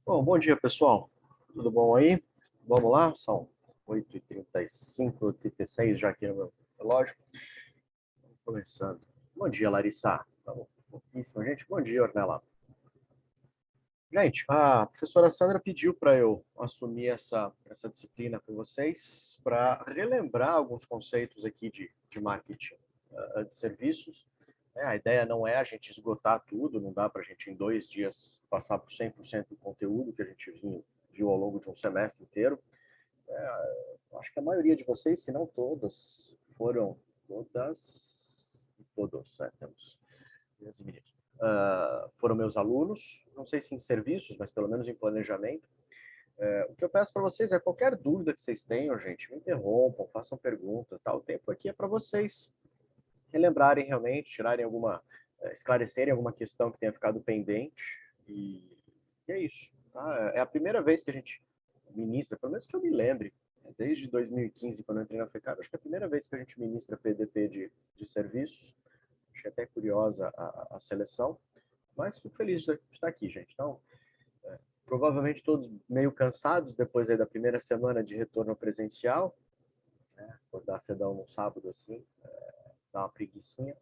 Bom dia, pessoal. Tudo bom aí? Vamos lá? São 8h35, 8h36 já aqui no meu relógio. Vamos começando. Bom dia, Larissa. Vamos, pouquíssima gente. Bom dia, Ornella. Gente, a professora Sandra pediu para eu assumir essa disciplina com vocês para relembrar alguns conceitos aqui de marketing de serviços. A ideia não é a gente esgotar tudo, não dá para a gente em 2 dias passar por 100% do conteúdo que a gente viu ao longo de um semestre inteiro. Acho que a maioria de vocês, se não todas, foram todos, temos meninas e meninos, foram meus alunos, não sei se em serviços, mas pelo menos em planejamento. O que eu peço para vocês é qualquer dúvida que vocês tenham, gente, me interrompam, façam pergunta, tá? O tempo aqui é para vocês relembrarem realmente, esclarecerem alguma questão que tenha ficado pendente e é isso, tá? É a primeira vez que a gente ministra, pelo menos que eu me lembre, desde 2015, quando eu entrei na FECAP, acho que é a primeira vez que a gente ministra PDP de serviços. Achei até curiosa a seleção, mas fico feliz de estar aqui, gente. Então, provavelmente todos meio cansados depois aí da primeira semana de retorno presencial, né? Acordar cedão no sábado assim, dá uma preguicinha.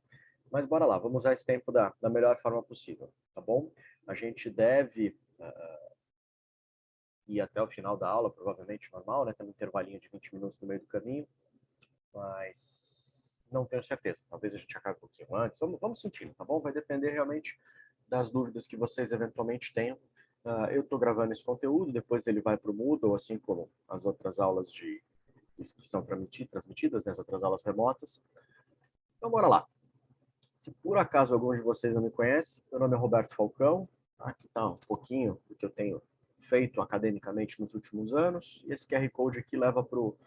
Mas bora lá, vamos usar esse tempo da melhor forma possível, tá bom? A gente deve ir até o final da aula, provavelmente normal, né? Tem um intervalinho de 20 minutos no meio do caminho, mas não tenho certeza. Talvez a gente acabe um pouquinho antes. Vamos sentindo, tá bom? Vai depender realmente das dúvidas que vocês eventualmente tenham. Eu estou gravando esse conteúdo, depois ele vai para o Moodle, assim como as outras aulas que são transmitidas, né? As outras aulas remotas. Então, bora lá. Se por acaso algum de vocês não me conhece, meu nome é Roberto Falcão. Aqui está um pouquinho do que eu tenho feito academicamente nos últimos anos. E esse QR Code aqui leva para o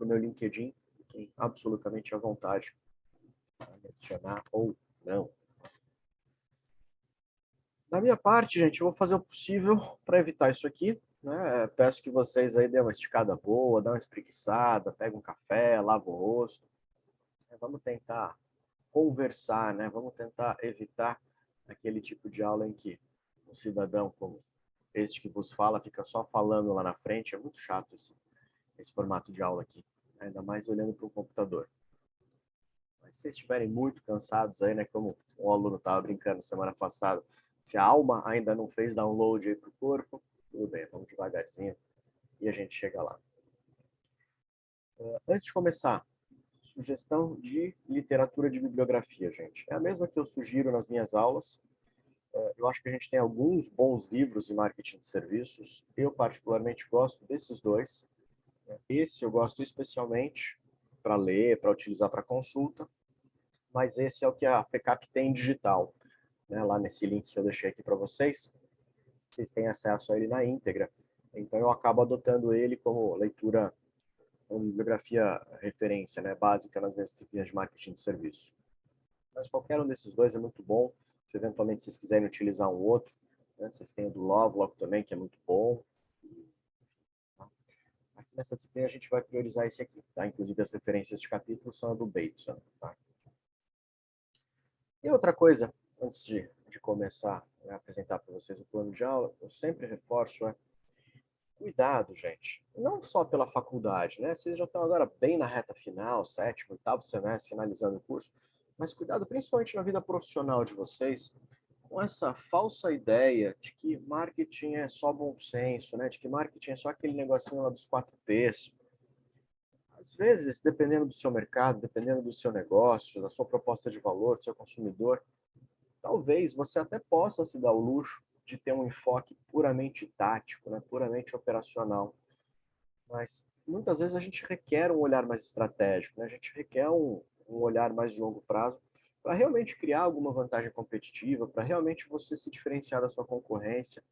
meu LinkedIn. Fiquem absolutamente à vontade para me adicionar ou não. Da minha parte, gente, eu vou fazer o possível para evitar isso aqui. Né? Peço que vocês aí dêem uma esticada boa, dêem uma espreguiçada, peguem um café, lavem o rosto. Vamos tentar conversar, né? Vamos tentar evitar aquele tipo de aula em que um cidadão como este que vos fala fica só falando lá na frente. É muito chato esse formato de aula aqui, ainda mais olhando para o computador. Mas se vocês estiverem muito cansados aí, né? Como o aluno estava brincando semana passada, se a alma ainda não fez download aí para o corpo, tudo bem, vamos devagarzinho e a gente chega lá. Antes de começar, sugestão de literatura de bibliografia, gente. É a mesma que eu sugiro nas minhas aulas. Eu acho que a gente tem alguns bons livros de marketing de serviços. Eu, particularmente, gosto desses dois. Esse eu gosto especialmente para ler, para utilizar para consulta, mas esse é o que a FECAP tem digital. Né? Lá nesse link que eu deixei aqui para vocês, vocês têm acesso a ele na íntegra. Então, eu acabo adotando ele como leitura, como bibliografia referência, né? Básica nas minhas disciplinas de marketing de serviço. Mas qualquer um desses dois é muito bom. Se eventualmente vocês quiserem utilizar um outro, né? Vocês têm o do Lovelock também, que é muito bom. Aqui nessa disciplina a gente vai priorizar esse aqui, tá? Inclusive as referências de capítulo são a do Bateson, tá? E outra coisa, antes de começar a apresentar para vocês o plano de aula, eu sempre reforço cuidado, gente. Não só pela faculdade, né? Vocês já estão agora bem na reta final, sétimo, oitavo semestre, finalizando o curso, mas cuidado principalmente na vida profissional de vocês, com essa falsa ideia de que marketing é só bom senso, né? De que marketing é só aquele negocinho lá dos 4Ps. Às vezes, dependendo do seu mercado, dependendo do seu negócio, da sua proposta de valor, do seu consumidor, talvez você até possa se dar o luxo de ter um enfoque puramente tático, né? Puramente operacional. Mas muitas vezes a gente requer um olhar mais estratégico, né? A gente requer um olhar mais de longo prazo para realmente criar alguma vantagem competitiva, para realmente você se diferenciar da sua concorrência.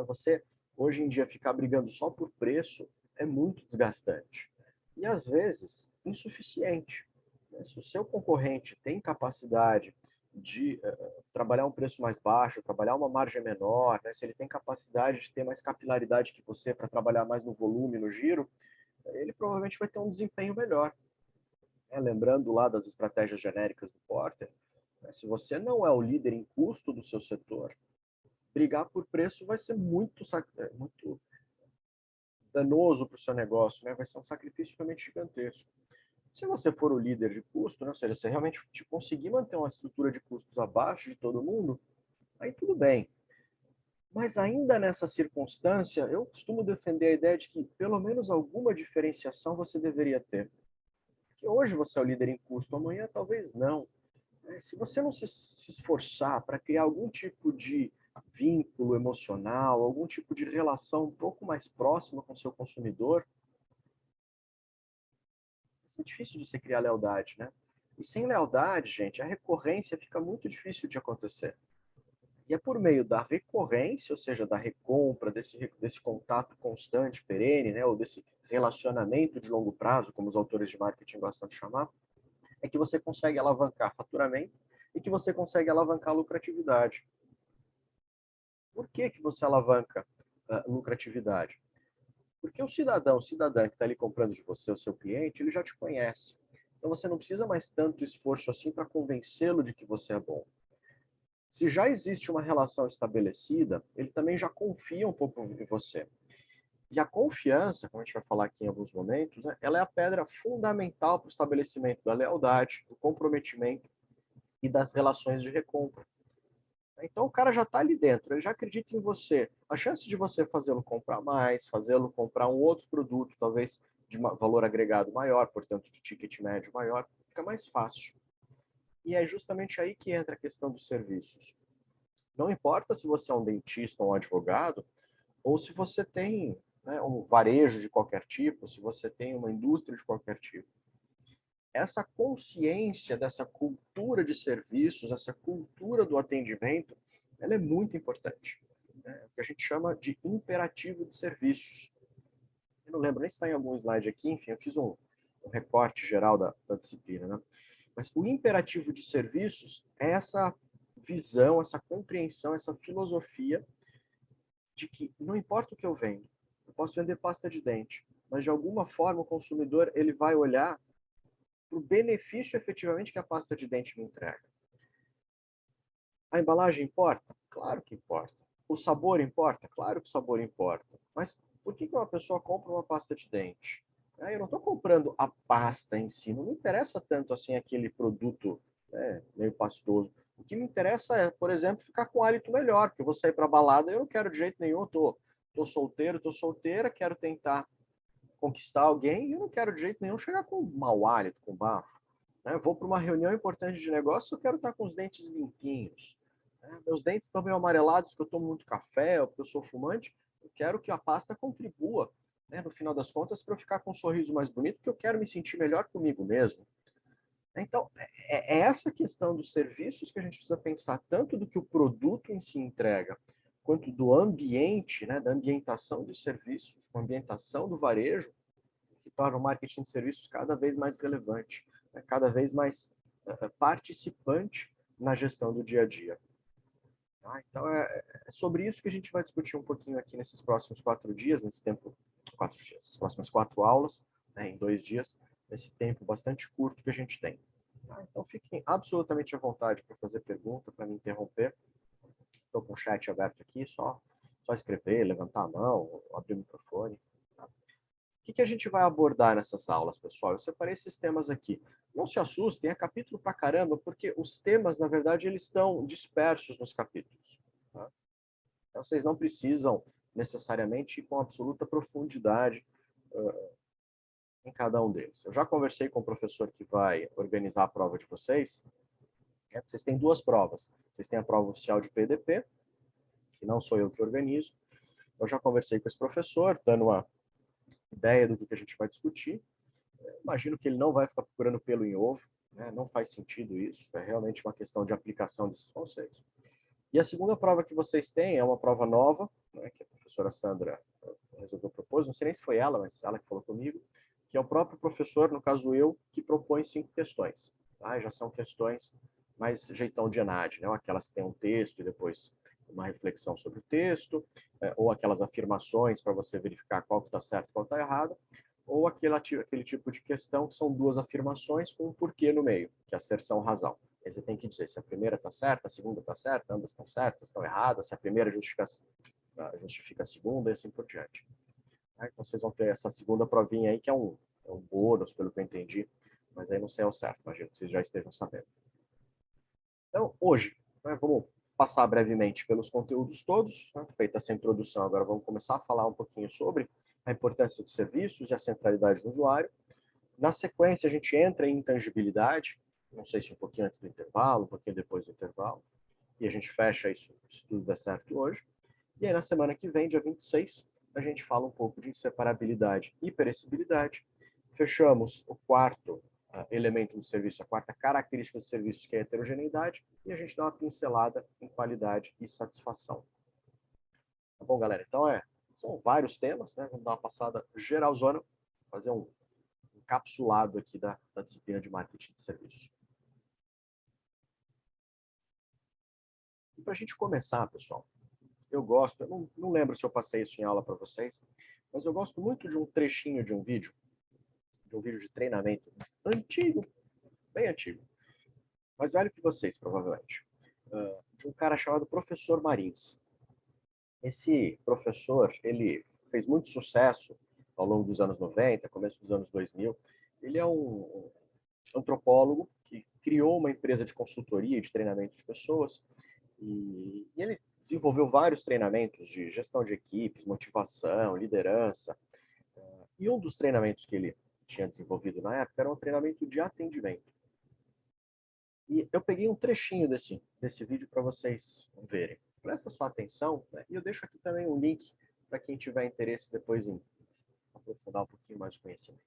Você, hoje em dia, ficar brigando só por preço é muito desgastante. E, às vezes, insuficiente. Se o seu concorrente tem capacidade de trabalhar um preço mais baixo, trabalhar uma margem menor, né? Se ele tem capacidade de ter mais capilaridade que você para trabalhar mais no volume, no giro, ele provavelmente vai ter um desempenho melhor. Lembrando lá das estratégias genéricas do Porter, se você não é o líder em custo do seu setor, brigar por preço vai ser muito danoso para o seu negócio, né? Vai ser um sacrifício realmente gigantesco. Se você for o líder de custo, né? Ou seja, se realmente conseguir manter uma estrutura de custos abaixo de todo mundo, aí tudo bem. Mas ainda nessa circunstância, eu costumo defender a ideia de que pelo menos alguma diferenciação você deveria ter. Porque hoje você é o líder em custo, amanhã talvez não. Se você não se esforçar para criar algum tipo de vínculo emocional, algum tipo de relação um pouco mais próxima com o seu consumidor, vai ser difícil de você criar lealdade, né? E sem lealdade, gente, a recorrência fica muito difícil de acontecer. E é por meio da recorrência, ou seja, da recompra, desse contato constante, perene, né, ou desse relacionamento de longo prazo, como os autores de marketing gostam de chamar, é que você consegue alavancar faturamento e que você consegue alavancar lucratividade. Por que que você alavanca lucratividade? Porque o cidadã que está ali comprando de você, o seu cliente, ele já te conhece. Então você não precisa mais tanto esforço assim para convencê-lo de que você é bom. Se já existe uma relação estabelecida, ele também já confia um pouco em você. E a confiança, como a gente vai falar aqui em alguns momentos, né, ela é a pedra fundamental para o estabelecimento da lealdade, do comprometimento e das relações de recompra. Então o cara já está ali dentro, ele já acredita em você. A chance de você fazê-lo comprar mais, fazê-lo comprar um outro produto, talvez de valor agregado maior, portanto de ticket médio maior, fica mais fácil. E é justamente aí que entra a questão dos serviços. Não importa se você é um dentista ou um advogado, ou se você tem, né, um varejo de qualquer tipo, se você tem uma indústria de qualquer tipo. Essa consciência dessa cultura de serviços, essa cultura do atendimento, ela é muito importante. Né? O que a gente chama de imperativo de serviços. Eu não lembro nem se está em algum slide aqui, enfim, eu fiz um recorte geral da disciplina. Né? Mas o imperativo de serviços é essa visão, essa compreensão, essa filosofia de que não importa o que eu vendo, eu posso vender pasta de dente, mas de alguma forma o consumidor ele vai olhar para o benefício efetivamente que a pasta de dente me entrega. A embalagem importa? Claro que importa. O sabor importa? Claro que o sabor importa. Mas por que uma pessoa compra uma pasta de dente? Eu não estou comprando a pasta em si, não me interessa tanto assim aquele produto, né, meio pastoso. O que me interessa é, por exemplo, ficar com hálito melhor, porque eu vou sair para balada e eu não quero de jeito nenhum, tô solteiro, tô solteira, quero tentar conquistar alguém e eu não quero de jeito nenhum chegar com mau hálito, com bafo. Né? Vou para uma reunião importante de negócio, eu quero estar com os dentes limpinhos. Né? Meus dentes estão meio amarelados porque eu tomo muito café ou porque eu sou fumante. Eu quero que a pasta contribua, né, no final das contas, para eu ficar com um sorriso mais bonito, porque eu quero me sentir melhor comigo mesmo. Então, é essa questão dos serviços que a gente precisa pensar, tanto do que o produto em si entrega, quanto do ambiente, né, da ambientação de serviços, com a ambientação do varejo, que torna o marketing de serviços cada vez mais relevante, né, cada vez mais participante na gestão do dia a dia. Tá? Então, é sobre isso que a gente vai discutir um pouquinho aqui nesses próximos 4 dias, nesse tempo, 4 dias, essas próximas 4 aulas, né, em 2 dias, nesse tempo bastante curto que a gente tem. Tá? Então, fiquem absolutamente à vontade para fazer pergunta, para me interromper. Estou com o chat aberto aqui, só escrever, levantar a mão, abrir o microfone. Tá? O que a gente vai abordar nessas aulas, pessoal? Eu separei esses temas aqui. Não se assustem, é capítulo pra caramba, porque os temas, na verdade, eles estão dispersos nos capítulos. Tá? Então, vocês não precisam necessariamente ir com absoluta profundidade em cada um deles. Eu já conversei com o professor que vai organizar a prova de vocês. Vocês têm 2 provas. Vocês têm a prova oficial de PDP, que não sou eu que organizo. Eu já conversei com esse professor, dando uma ideia do que a gente vai discutir. Imagino que ele não vai ficar procurando pelo em ovo, né? Não faz sentido isso, é realmente uma questão de aplicação desses conceitos. E a segunda prova que vocês têm é uma prova nova, né, que a professora Sandra resolveu propor, não sei nem se foi ela, mas ela que falou comigo, que é o próprio professor, no caso eu, que propõe 5 questões. Tá? Já são questões mais jeitão de ENAD, né? Aquelas que têm um texto e depois uma reflexão sobre o texto, ou aquelas afirmações para você verificar qual que está certo e qual está errado, ou aquele tipo de questão que são 2 afirmações com um porquê no meio, que é asserção razão. Aí você tem que dizer se a primeira está certa, a segunda está certa, ambas estão certas, estão erradas, se a primeira justifica a segunda e assim por diante. Então vocês vão ter essa segunda provinha aí, que é um bônus, pelo que eu entendi, mas aí não sei ao certo, imagino que vocês já estejam sabendo. Então, hoje, vamos passar brevemente pelos conteúdos todos, feita essa introdução, agora vamos começar a falar um pouquinho sobre a importância dos serviços e a centralidade do usuário. Na sequência, a gente entra em intangibilidade, não sei se um pouquinho antes do intervalo, um pouquinho depois do intervalo, e a gente fecha isso, se tudo der certo hoje. E aí, na semana que vem, dia 26, a gente fala um pouco de inseparabilidade e perecibilidade. Fechamos o quarto elemento do serviço, a quarta característica do serviço, que é a heterogeneidade, e a gente dá uma pincelada em qualidade e satisfação. Tá bom, galera? Então, são vários temas, né? Vamos dar uma passada geralzona, fazer um encapsulado aqui da disciplina de marketing de serviço. E para a gente começar, pessoal, eu gosto, eu não lembro se eu passei isso em aula para vocês, mas eu gosto muito de um trechinho de um vídeo de treinamento antigo, bem antigo, mais velho que vocês, provavelmente, de um cara chamado Professor Marins. Esse professor, ele fez muito sucesso ao longo dos anos 90, começo dos anos 2000. Ele é um antropólogo que criou uma empresa de consultoria e de treinamento de pessoas, e ele desenvolveu vários treinamentos de gestão de equipes, motivação, liderança. E um dos treinamentos que ele tinha desenvolvido na época era um treinamento de atendimento. E eu peguei um trechinho desse vídeo para vocês verem. Presta sua atenção, né? E eu deixo aqui também um link para quem tiver interesse depois em aprofundar um pouquinho mais o conhecimento.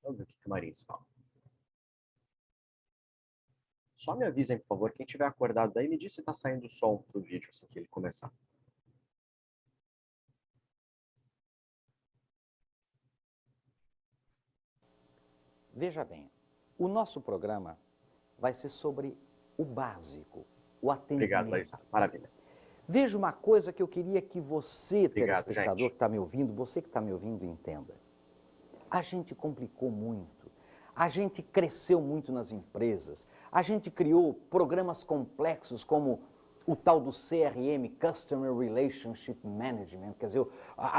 Vamos ver o que o Marins fala. Só me avisem, por favor, quem tiver acordado daí, me diz se está saindo o som do vídeo assim que ele começar. Veja bem, o nosso programa vai ser sobre o básico, o atendimento. Obrigado, Larissa. Maravilha. Veja uma coisa que eu queria que você, Obrigado, telespectador gente. que está me ouvindo, você que está me ouvindo, entenda. A gente complicou muito, a gente cresceu muito nas empresas, a gente criou programas complexos como o tal do CRM, Customer Relationship Management, quer dizer,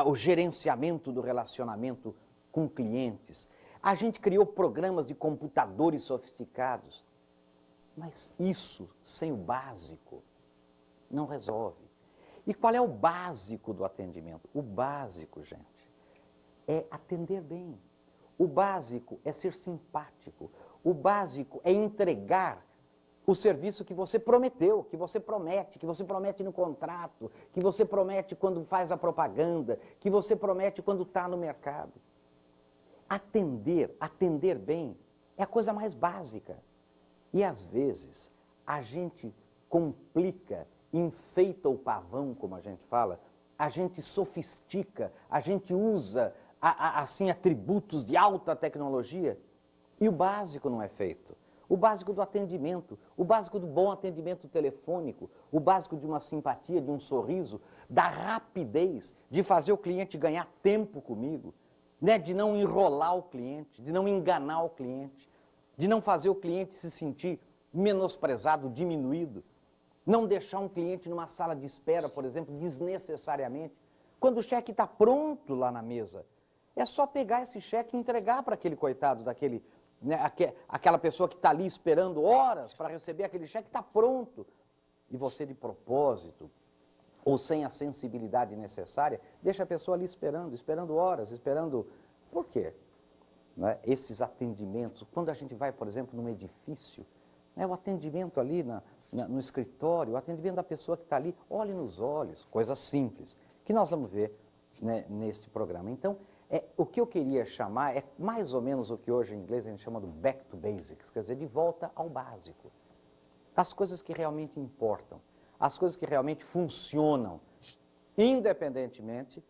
o gerenciamento do relacionamento com clientes. A gente criou programas de computadores sofisticados, mas isso, sem o básico, não resolve. E qual é o básico do atendimento? O básico, gente, é atender bem. O básico é ser simpático. O básico é entregar o serviço que você prometeu, que você promete no contrato, que você promete quando faz a propaganda, que você promete quando está no mercado. Atender bem é a coisa mais básica. E às vezes a gente complica, enfeita o pavão, como a gente fala, a gente sofistica, a gente usa assim atributos de alta tecnologia e o básico não é feito. O básico do atendimento, o básico do bom atendimento telefônico, o básico de uma simpatia, de um sorriso, da rapidez, de fazer o cliente ganhar tempo comigo, né? De não enrolar o cliente, de não enganar o cliente, de não fazer o cliente se sentir menosprezado, diminuído, não deixar um cliente numa sala de espera, por exemplo, desnecessariamente, quando o cheque está pronto lá na mesa. É só pegar esse cheque e entregar para aquele coitado, aquela pessoa que está ali esperando horas para receber aquele cheque, está pronto. E você, de propósito, ou sem a sensibilidade necessária, deixa a pessoa ali esperando horas, esperando... Por quê? Esses atendimentos, quando a gente vai, por exemplo, num edifício, o atendimento ali no escritório, o atendimento da pessoa que está ali, olhe nos olhos, coisas simples, que nós vamos ver, né, neste programa. Então, o que eu queria chamar é mais ou menos o que hoje em inglês a gente chama do back to basics, quer dizer, de volta ao básico. As coisas que realmente importam, as coisas que realmente funcionam, independentemente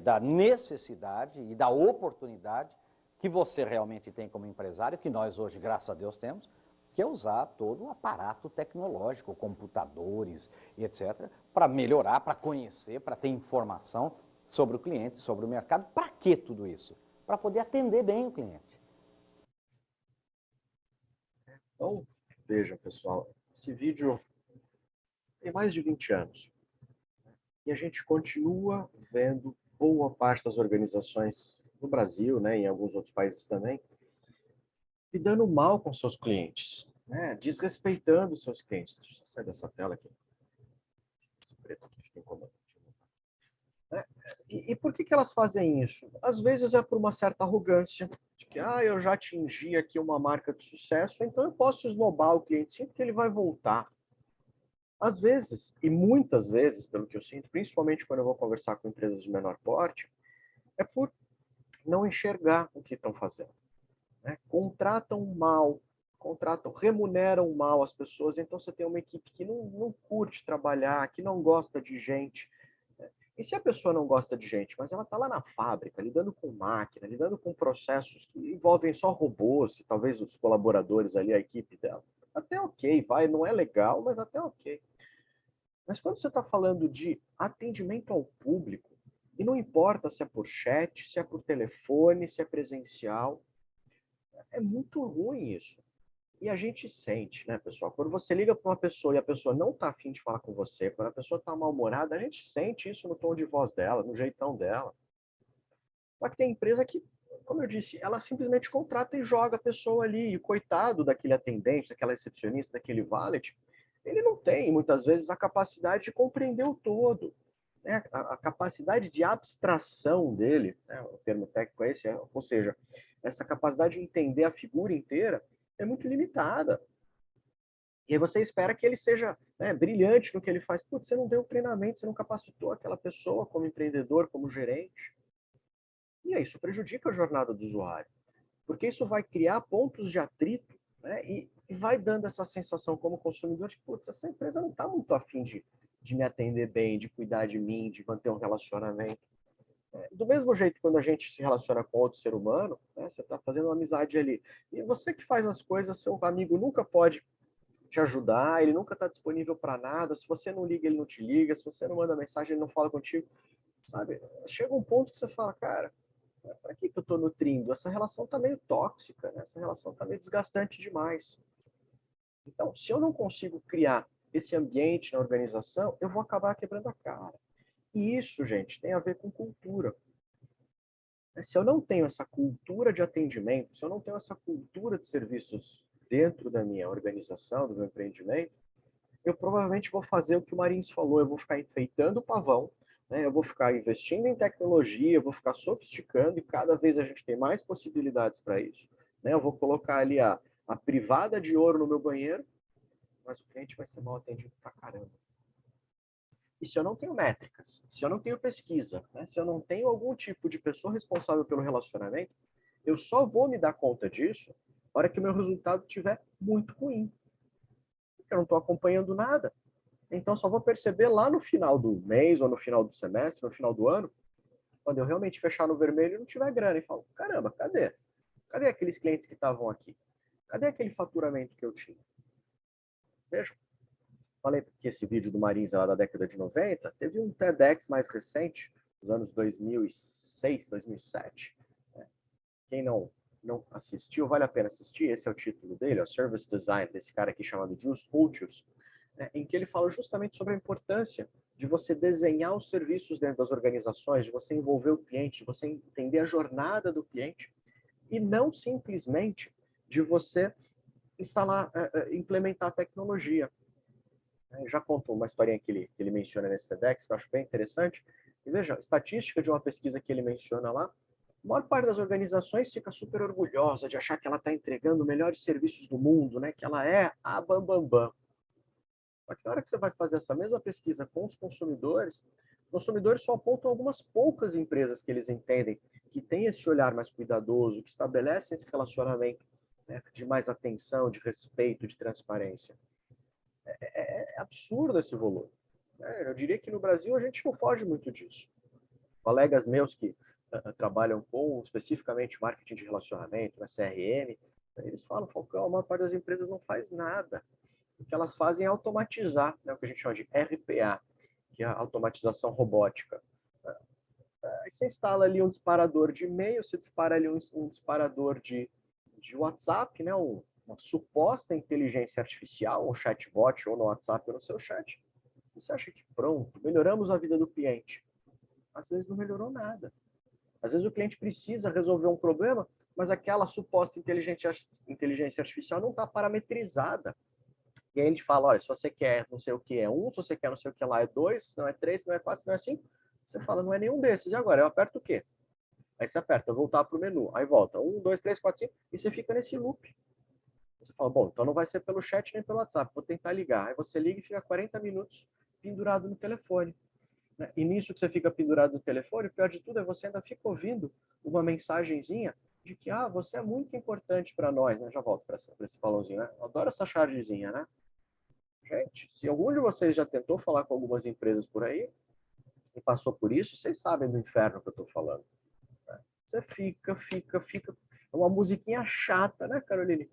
da necessidade e da oportunidade que você realmente tem como empresário, que nós hoje, graças a Deus, temos, que é usar todo o aparato tecnológico, computadores e etc., para melhorar, para conhecer, para ter informação sobre o cliente, sobre o mercado. Para que tudo isso? Para poder atender bem o cliente. Então, vejam, pessoal, esse vídeo tem mais de 20 anos. E a gente continua vendo boa parte das organizações no Brasil, né, em alguns outros países também, lidando mal com seus clientes, né, desrespeitando seus clientes. Deixa eu sair dessa tela aqui. Esse preto aqui fica incomodando. Né? E por que elas fazem isso? Às vezes é por uma certa arrogância, de que eu já atingi aqui uma marca de sucesso, então eu posso esnobar o cliente sim, porque ele vai voltar. Às vezes, e muitas vezes, pelo que eu sinto, principalmente quando eu vou conversar com empresas de menor porte, é por não enxergar o que estão fazendo. Né? Contratam mal, remuneram mal as pessoas, então você tem uma equipe que não curte trabalhar, que não gosta de gente. Né? E se a pessoa não gosta de gente, mas ela está lá na fábrica, lidando com máquina, lidando com processos que envolvem só robôs, e talvez os colaboradores ali, a equipe dela, até ok, vai, não é legal, mas até ok. Mas quando você está falando de atendimento ao público, e não importa se é por chat, se é por telefone, se é presencial, é muito ruim isso. E a gente sente, né, pessoal? Quando você liga para uma pessoa e a pessoa não está afim de falar com você, quando a pessoa está mal-humorada, a gente sente isso no tom de voz dela, no jeitão dela. Só que tem empresa que, como eu disse, ela simplesmente contrata e joga a pessoa ali. E o coitado daquele atendente, daquela recepcionista, daquele valet, ele não tem, muitas vezes, a capacidade de compreender o todo. Né? A capacidade de abstração dele, né? O termo técnico é esse, ou seja, essa capacidade de entender a figura inteira é muito limitada. E aí você espera que ele seja, né, brilhante no que ele faz. Putz, você não deu treinamento, você não capacitou aquela pessoa como empreendedor, como gerente. E aí isso prejudica a jornada do usuário, porque isso vai criar pontos de atrito, né, e vai dando essa sensação como consumidor de, putz, essa empresa não está muito afim de me atender bem, de cuidar de mim, de manter um relacionamento. Do mesmo jeito, quando a gente se relaciona com outro ser humano, né, você está fazendo uma amizade ali, e você que faz as coisas, seu amigo nunca pode te ajudar, ele nunca está disponível para nada, se você não liga, ele não te liga, se você não manda mensagem, ele não fala contigo, sabe? Chega um ponto que você fala, cara, para que eu estou nutrindo? Essa relação está meio tóxica, né? Essa relação está meio desgastante demais. Então, se eu não consigo criar esse ambiente na organização, eu vou acabar quebrando a cara. E isso, gente, tem a ver com cultura. Se eu não tenho essa cultura de atendimento, se eu não tenho essa cultura de serviços dentro da minha organização, do meu empreendimento, eu provavelmente vou fazer o que o Marins falou, eu vou ficar enfeitando o pavão, né? Eu vou ficar investindo em tecnologia, eu vou ficar sofisticando e cada vez a gente tem mais possibilidades para isso. Né? Eu vou colocar ali a privada de ouro no meu banheiro, mas o cliente vai ser mal atendido pra caramba. E se eu não tenho métricas, se eu não tenho pesquisa, né? Se eu não tenho algum tipo de pessoa responsável pelo relacionamento, eu só vou me dar conta disso na hora que o meu resultado estiver muito ruim. Porque eu não estou acompanhando nada. Então, só vou perceber lá no final do mês, ou no final do semestre, no final do ano, quando eu realmente fechar no vermelho e não tiver grana. E falo, caramba, cadê? Cadê aqueles clientes que estavam aqui? Cadê aquele faturamento que eu tinha? Vejam, falei que esse vídeo do Marins lá da década de 90, teve um TEDx mais recente, dos anos 2006, 2007. Né? Quem não assistiu, vale a pena assistir, esse é o título dele, o Service Design, desse cara aqui chamado Jules Pultius, né, em que ele fala justamente sobre a importância de você desenhar os serviços dentro das organizações, de você envolver o cliente, de você entender a jornada do cliente e não simplesmente de você instalar, implementar a tecnologia. Já contou uma historinha que ele menciona nesse TEDx, que eu acho bem interessante. E veja, a estatística de uma pesquisa que ele menciona lá, a maior parte das organizações fica super orgulhosa de achar que ela está entregando melhores serviços do mundo, né? Que ela é a bambambam. Bam, bam. Só que na hora que você vai fazer essa mesma pesquisa com os consumidores só apontam algumas poucas empresas que eles entendem que têm esse olhar mais cuidadoso, que estabelecem esse relacionamento, né, de mais atenção, de respeito, de transparência. É absurdo esse volume. Eu diria que no Brasil a gente não foge muito disso. Colegas meus que trabalham com especificamente marketing de relacionamento, na CRM, eles falam, Falcão, a maior parte das empresas não faz nada. O que elas fazem é automatizar, né, o que a gente chama de RPA, que é a automatização robótica. Aí você instala ali um disparador de e-mail, você dispara ali um disparador de WhatsApp, né, uma suposta inteligência artificial, um chatbot ou no WhatsApp ou no seu chat. Você acha que pronto, melhoramos a vida do cliente? Às vezes não melhorou nada. Às vezes o cliente precisa resolver um problema, mas aquela suposta inteligência artificial não está parametrizada. E aí a gente fala, olha, se você quer não sei o que é 1, se você quer não sei o que lá é 2, se não é 3, se não é 4, se não é 5, você fala, não é nenhum desses. E agora, eu aperto o quê? Aí você aperta, voltar para o menu. Aí volta, 1, 2, 3, 4, 5, e você fica nesse loop. Você fala, bom, então não vai ser pelo chat nem pelo WhatsApp, vou tentar ligar. Aí você liga e fica 40 minutos pendurado no telefone. Né? E nisso que você fica pendurado no telefone, o pior de tudo é você ainda fica ouvindo uma mensagenzinha de que, você é muito importante para nós, né? Já volto para esse balãozinho, né? Eu adoro essa chargezinha, né? Gente, se algum de vocês já tentou falar com algumas empresas por aí e passou por isso, vocês sabem do inferno que eu estou falando. Né? Você fica. É uma musiquinha chata, né, Caroline?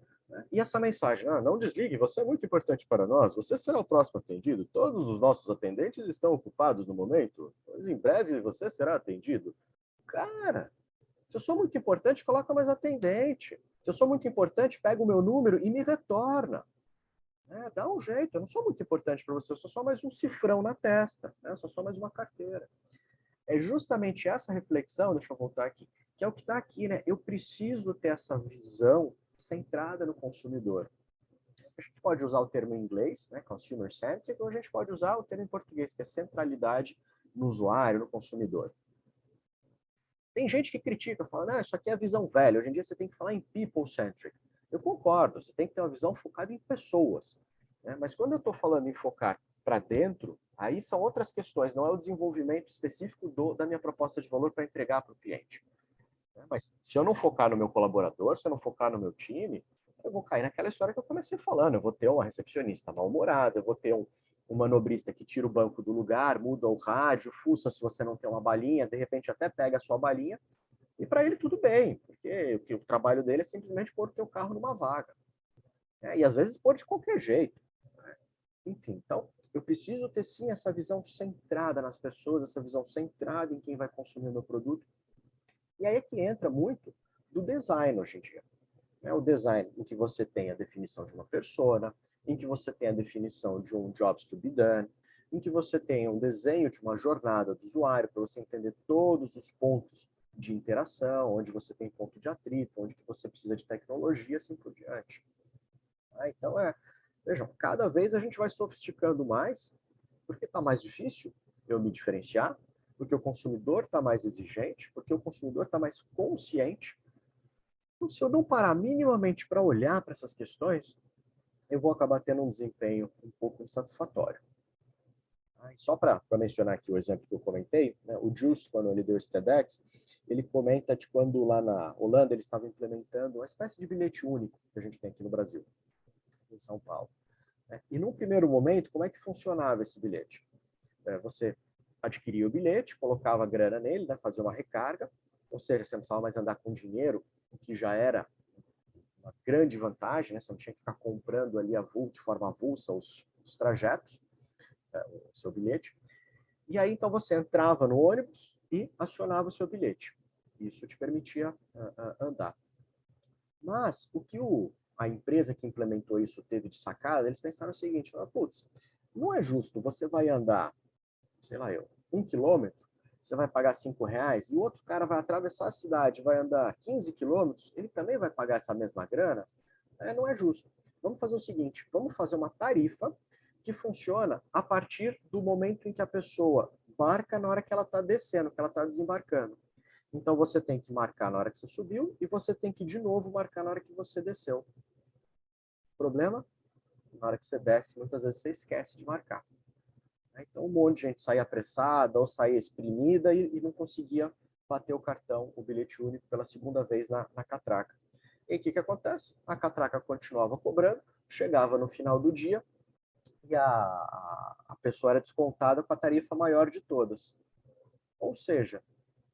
E essa mensagem, não desligue, você é muito importante para nós, você será o próximo atendido, todos os nossos atendentes estão ocupados no momento, mas em breve você será atendido. Cara, se eu sou muito importante, coloca mais atendente. Se eu sou muito importante, pega o meu número e me retorna. Dá um jeito, eu não sou muito importante para você, eu sou só mais um cifrão na testa, né? Eu sou só mais uma carteira. É justamente essa reflexão, deixa eu voltar aqui, que é o que está aqui, né? Eu preciso ter essa visão centrada no consumidor. A gente pode usar o termo em inglês, né, consumer centric, ou a gente pode usar o termo em português, que é centralidade no usuário, no consumidor. Tem gente que critica, fala, isso aqui é a visão velha, hoje em dia você tem que falar em people centric. Eu concordo, você tem que ter uma visão focada em pessoas. Né? Mas quando eu estou falando em focar para dentro, aí são outras questões, não é o desenvolvimento específico da minha proposta de valor para entregar para o cliente. Mas se eu não focar no meu colaborador, se eu não focar no meu time, eu vou cair naquela história que eu comecei falando. Eu vou ter uma recepcionista mal-humorada, eu vou ter um manobrista que tira o banco do lugar, muda o rádio, fuça se você não tem uma balinha, de repente até pega a sua balinha, e para ele tudo bem, porque o trabalho dele é simplesmente pôr o teu carro numa vaga. E às vezes pôr de qualquer jeito. Enfim, então eu preciso ter sim essa visão centrada nas pessoas, essa visão centrada em quem vai consumir o meu produto. E aí é que entra muito do design hoje em dia. O design em que você tem a definição de uma persona, em que você tem a definição de um jobs to be done, em que você tem um desenho de uma jornada do usuário para você entender todos os pontos de interação, onde você tem ponto de atrito, onde que você precisa de tecnologia, assim por diante. Então, vejam, cada vez a gente vai sofisticando mais, porque está mais difícil eu me diferenciar, porque o consumidor está mais exigente, porque o consumidor está mais consciente. Então, se eu não parar minimamente para olhar para essas questões, eu vou acabar tendo um desempenho um pouco insatisfatório. E só para mencionar aqui o exemplo que eu comentei, né, o Juice, quando ele deu esse TEDx, ele comenta de quando lá na Holanda eles estavam implementando uma espécie de bilhete único que a gente tem aqui no Brasil, em São Paulo. E num primeiro momento, como é que funcionava esse bilhete? Você adquiria o bilhete, colocava a grana nele, né, fazia uma recarga, ou seja, você não precisava mais andar com dinheiro, o que já era uma grande vantagem, né? Você não tinha que ficar comprando ali de forma avulsa os trajetos, o seu bilhete. E aí, então, você entrava no ônibus e acionava o seu bilhete. Isso te permitia andar. Mas o que a empresa que implementou isso teve de sacada, eles pensaram o seguinte, putz, não é justo, você vai andar, sei lá 1 quilômetro, você vai pagar R$ 5, e o outro cara vai atravessar a cidade, vai andar 15 quilômetros, ele também vai pagar essa mesma grana? Não é justo. Vamos fazer o seguinte, vamos fazer uma tarifa que funciona a partir do momento em que a pessoa marca na hora que ela está descendo, que ela está desembarcando. Então, você tem que marcar na hora que você subiu e você tem que, de novo, marcar na hora que você desceu. Problema? Na hora que você desce, muitas vezes você esquece de marcar. Então, um monte de gente saía apressada ou saía exprimida e não conseguia bater o cartão, o bilhete único, pela segunda vez na catraca. E o que acontece? A catraca continuava cobrando, chegava no final do dia e a pessoa era descontada com a tarifa maior de todas. Ou seja,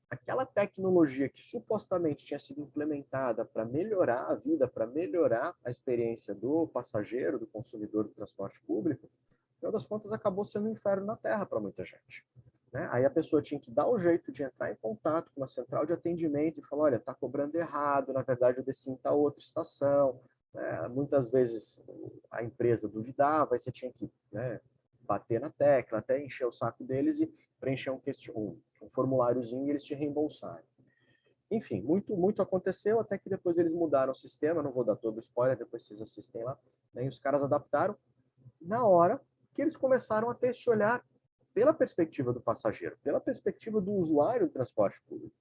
aquela tecnologia que supostamente tinha sido implementada para melhorar a vida, para melhorar a experiência do passageiro, do consumidor do transporte público, no final das contas acabou sendo um inferno na Terra para muita gente. Aí a pessoa tinha que dar um jeito de entrar em contato com uma central de atendimento e falar, olha, está cobrando errado, na verdade eu desci em tal outra estação, Muitas vezes a empresa duvidava, aí você tinha que, né, bater na tecla, até encher o saco deles e preencher um formuláriozinho e eles te reembolsarem. Enfim, muito aconteceu, até que depois eles mudaram o sistema, não vou dar todo o spoiler, depois vocês assistem lá, né, e os caras adaptaram na hora que eles começaram a ter esse olhar pela perspectiva do passageiro, pela perspectiva do usuário do transporte público.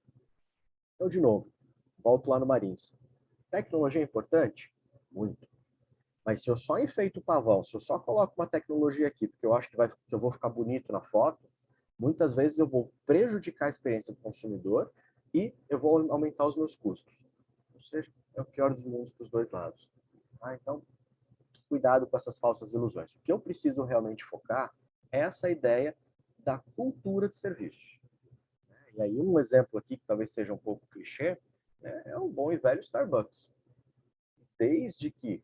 Então, de novo, volto lá no Marins. Tecnologia é importante? Muito. Mas se eu só enfeito o pavão, se eu só coloco uma tecnologia aqui, porque eu acho que eu vou ficar bonito na foto, muitas vezes eu vou prejudicar a experiência do consumidor e eu vou aumentar os meus custos. Ou seja, é o pior dos mundos para os dois lados. Então, cuidado com essas falsas ilusões. O que eu preciso realmente focar é essa ideia da cultura de serviços. E aí um exemplo aqui, que talvez seja um pouco clichê, é o bom e velho Starbucks. Desde que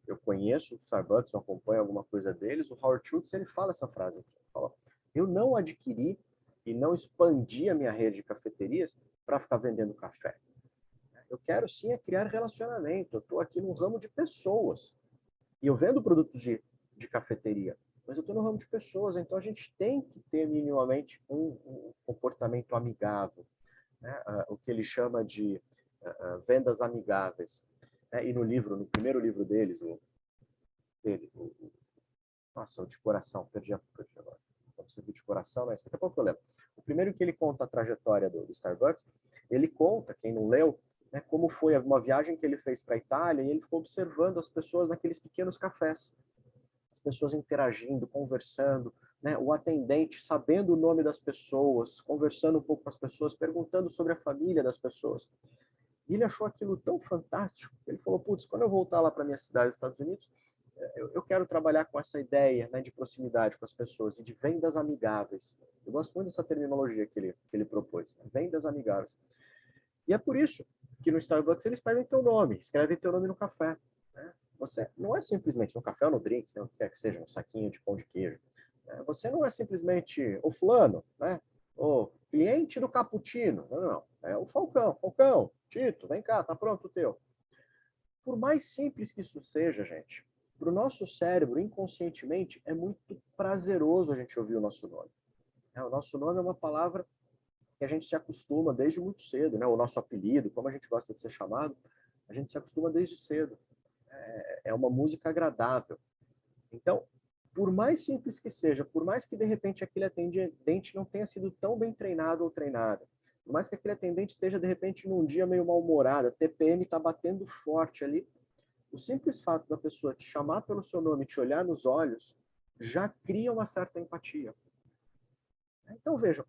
eu conheço o Starbucks, eu acompanho alguma coisa deles, o Howard Schultz, ele fala essa frase aqui. Ele fala, eu não adquiri e não expandi a minha rede de cafeterias para ficar vendendo café. Eu quero sim criar relacionamento. Eu estou aqui no ramo de pessoas. E eu vendo produtos de cafeteria, mas eu estou no ramo de pessoas, então a gente tem que ter minimamente um comportamento amigável, né? O que ele chama de vendas amigáveis. E no primeiro livro deles, nossa, o de coração, perdi agora. Não de coração, mas daqui a pouco eu lembro. O primeiro que ele conta a trajetória do Starbucks, ele conta, quem não leu, né, como foi uma viagem que ele fez para a Itália e ele ficou observando as pessoas naqueles pequenos cafés. As pessoas interagindo, conversando, né, o atendente sabendo o nome das pessoas, conversando um pouco com as pessoas, perguntando sobre a família das pessoas. E ele achou aquilo tão fantástico, ele falou, putz, quando eu voltar lá para minha cidade, nos Estados Unidos, eu quero trabalhar com essa ideia, né, de proximidade com as pessoas e de vendas amigáveis. Eu gosto muito dessa terminologia que ele propôs, né? Vendas amigáveis. E é por isso que no Starbucks eles pedem teu nome, escrevem teu nome no café. Né? Você não é simplesmente no café ou no drink, né, o que quer que seja, um saquinho de pão de queijo. Você não é simplesmente o fulano, né? O cliente do cappuccino. Não, não. É o Falcão. Falcão, Tito, vem cá, tá pronto o teu. Por mais simples que isso seja, gente, para o nosso cérebro, inconscientemente, é muito prazeroso a gente ouvir o nosso nome. O nosso nome é uma palavra que a gente se acostuma desde muito cedo, né? O nosso apelido, como a gente gosta de ser chamado, a gente se acostuma desde cedo. É uma música agradável. Então, por mais simples que seja, por mais que de repente aquele atendente não tenha sido tão bem treinado ou treinada, por mais que aquele atendente esteja de repente num dia meio mal-humorado, a TPM está batendo forte ali, o simples fato da pessoa te chamar pelo seu nome, te olhar nos olhos, já cria uma certa empatia. Então, vejam,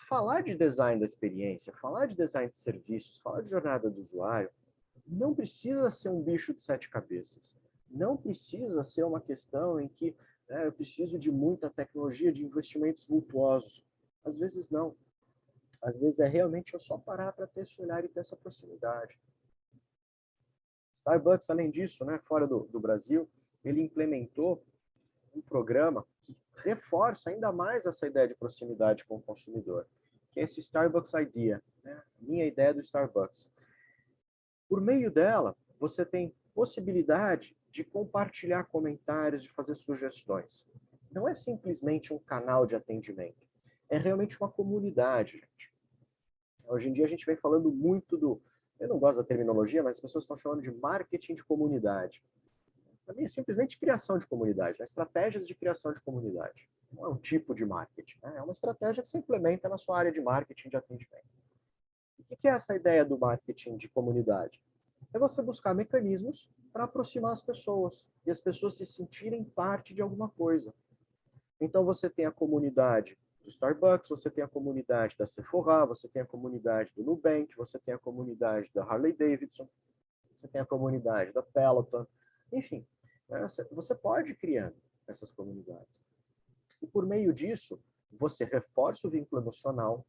falar de design da experiência, falar de design de serviços, falar de jornada do usuário, não precisa ser um bicho de sete cabeças. Não precisa ser uma questão em que eu preciso de muita tecnologia, de investimentos vultuosos. Às vezes não. Às vezes é realmente eu só parar para ter esse olhar e ter essa proximidade. Starbucks, além disso, né, fora do Brasil, ele implementou um programa que reforça ainda mais essa ideia de proximidade com o consumidor, que é esse Starbucks Idea, né? Minha ideia do Starbucks. Por meio dela, você tem possibilidade de compartilhar comentários, de fazer sugestões. Não é simplesmente um canal de atendimento, é realmente uma comunidade, gente. Hoje em dia a gente vem falando muito eu não gosto da terminologia, mas as pessoas estão chamando de marketing de comunidade. Para mim é simplesmente criação de comunidade, estratégias de criação de comunidade. Não é um tipo de marketing, né? É uma estratégia que se implementa na sua área de marketing de atendimento. O que é essa ideia do marketing de comunidade? É você buscar mecanismos para aproximar as pessoas e as pessoas se sentirem parte de alguma coisa. Então você tem a comunidade do Starbucks, você tem a comunidade da Sephora, você tem a comunidade do Nubank, você tem a comunidade da Harley Davidson, você tem a comunidade da Peloton, enfim, você pode ir criando essas comunidades. E por meio disso, você reforça o vínculo emocional,